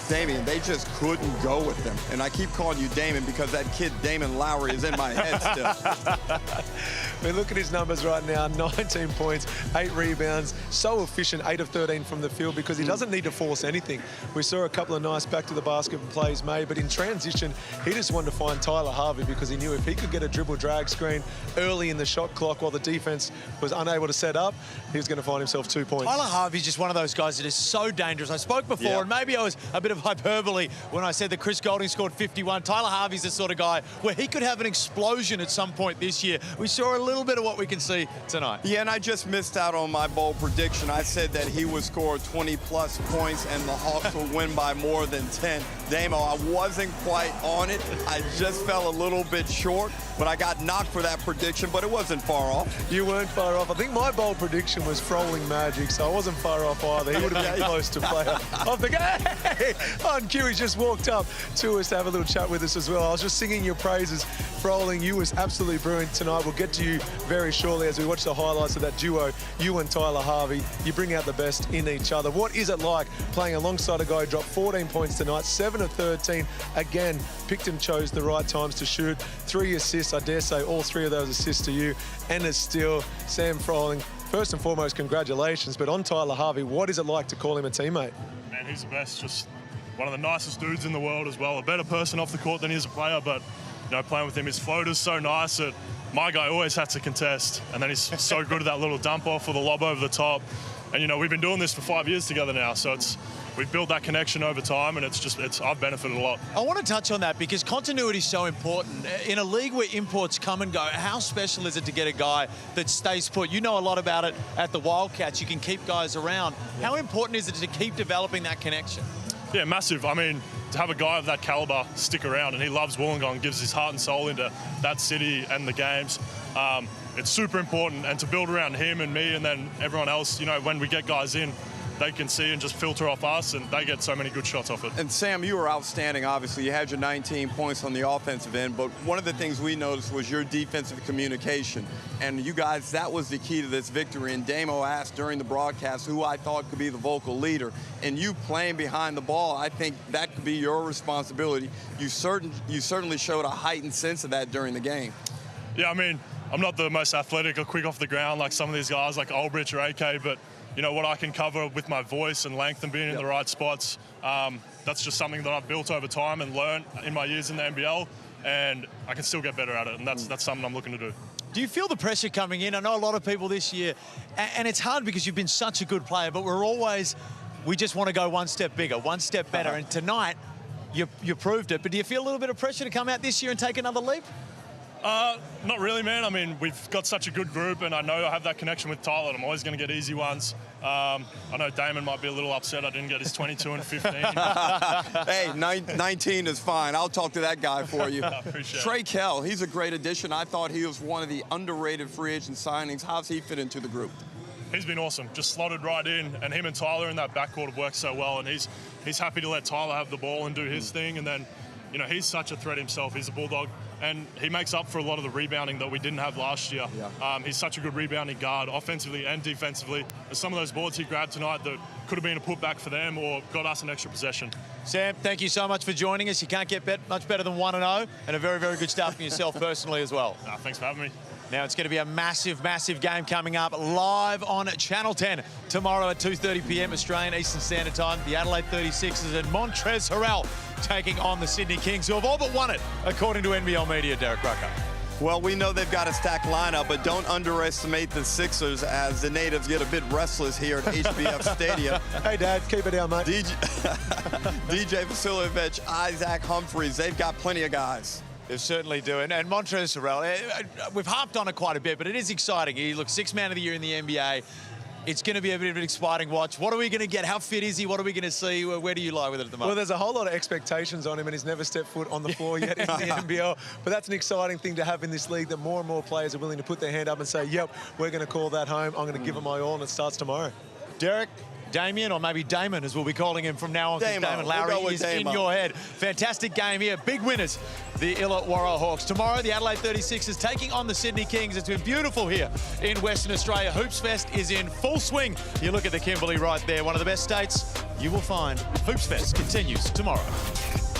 Damian, they just couldn't go with them. And I keep calling you Damon because that kid, Damon Lowry, is in my head still. I mean, look at his numbers right now, 19 points, 8 rebounds, so efficient, 8 of 13 from the field because he doesn't need to force anything. We saw a couple of nice back to the basket plays made, but in transition, he just wanted to find Tyler Harvey because he knew if he could get a dribble drag screen early in the shot clock while the defense was unable to set up, he was going to find himself 2 points. Tyler Harvey's just one of those guys that is so dangerous. I spoke before, and maybe I was a bit of hyperbole when I said that Chris Golding scored 51. Tyler Harvey's the sort of guy where he could have an explosion at some point this year. We saw a little bit of what we can see tonight. Yeah, and I just missed out on my bold prediction. I said that he would score 20-plus points and the Hawks would win by more than 10. Damo, I wasn't quite on it. I just fell a little bit short, but I got knocked for that prediction, but it wasn't far off. You weren't far off. I think my bold prediction was Froling Magic, so I wasn't far off either. He would have been close to player of the game. On cue, he's just walked up to us to have a little chat with us as well. I was just singing your praises. Froling, you was absolutely brilliant tonight. We'll get to you very shortly as we watch the highlights of that duo, you and Tyler Harvey. You bring out the best in each other. What is it like playing alongside a guy who dropped 14 points tonight, 7 of 13? Again, picked and chose the right times to shoot. 3 assists, I dare say all 3 of those assists to you. And a steal, Sam Froling. First and foremost, congratulations. But on Tyler Harvey, what is it like to call him a teammate? Man, he's the best. Just one of the nicest dudes in the world as well. A better person off the court than he is a player, but you know, playing with him, his floater's so nice that my guy always had to contest, and then he's so good at that little dump off or the lob over the top. And you know, we've been doing this for 5 years together now, so we've built that connection over time, and I've benefited a lot. I want to touch on that because continuity is so important. In a league where imports come and go, how special is it to get a guy that stays put? You know a lot about it at the Wildcats. You can keep guys around. How important is it to keep developing that connection? Yeah, massive. I mean, to have a guy of that caliber stick around, and he loves Wollongong, gives his heart and soul into that city and the games. It's super important, and to build around him and me and then everyone else, you know, when we get guys in, they can see and just filter off us, and they get so many good shots off it. And Sam, you were outstanding, obviously. You had your 19 points on the offensive end, but one of the things we noticed was your defensive communication. And you guys, that was the key to this victory. And Damo asked during the broadcast who I thought could be the vocal leader. And you playing behind the ball, I think that could be your responsibility. You certainly showed a heightened sense of that during the game. Yeah, I mean, I'm not the most athletic or quick off the ground like some of these guys like Ulbrich or AK, but you know, what I can cover with my voice and length and being in the right spots. That's just something that I've built over time and learned in my years in the NBL, and I can still get better at it, and that's something I'm looking to do. Do you feel the pressure coming in? I know a lot of people this year, and it's hard because you've been such a good player, but we just want to go one step bigger, one step better, and tonight you proved it. But do you feel a little bit of pressure to come out this year and take another leap? Not really, man. I mean, we've got such a good group, and I know I have that connection with Tyler. I'm always going to get easy ones. I know Damon might be a little upset I didn't get his 22 and 15. Hey, 19 is fine. I'll talk to that guy for you. I appreciate Trey Kell, he's a great addition. I thought he was one of the underrated free agent signings. How's he fit into the group? He's been awesome, just slotted right in, and him and Tyler in that backcourt have worked so well, and he's happy to let Tyler have the ball and do his thing, and then, you know, he's such a threat himself. He's a bulldog, and he makes up for a lot of the rebounding that we didn't have last year. Yeah. He's such a good rebounding guard, offensively and defensively. There's some of those boards he grabbed tonight that could have been a putback for them or got us an extra possession. Sam, thank you so much for joining us. You can't get much better than 1-0, and a very, very good start for yourself personally as well. Thanks for having me. Now it's going to be a massive, massive game coming up live on Channel 10 tomorrow at 2:30 p.m. Australian Eastern Standard Time. The Adelaide 36ers and Montrezl Harrell taking on the Sydney Kings, who have all but won it, according to NBL Media. Derek Rucker. Well, we know they've got a stacked lineup, but don't underestimate the Sixers as the natives get a bit restless here at HBF Stadium. Hey, Dad, keep it down, mate. DJ Vasiljevic, Isaac Humphries, they've got plenty of guys. They certainly do. And Montrezl Harrell, we've harped on it quite a bit, but it is exciting. He looks sixth man of the year in the NBA. It's going to be a bit of an exciting watch. What are we going to get? How fit is he? What are we going to see? Where do you lie with it at the moment? Well, there's a whole lot of expectations on him, and he's never stepped foot on the floor yet in the NBL. But that's an exciting thing to have in this league, that more and more players are willing to put their hand up and say, yep, we're going to call that home. I'm going to give it my all, and it starts tomorrow. Derek, Damien, or maybe Damon, as we'll be calling him from now on, because Damon Lowry is in your head. Fantastic game here. Big winners, the Illawarra Hawks. Tomorrow, the Adelaide 36ers taking on the Sydney Kings. It's been beautiful here in Western Australia. Hoops Fest is in full swing. You look at the Kimberley right there, one of the best states you will find. Hoops Fest continues tomorrow.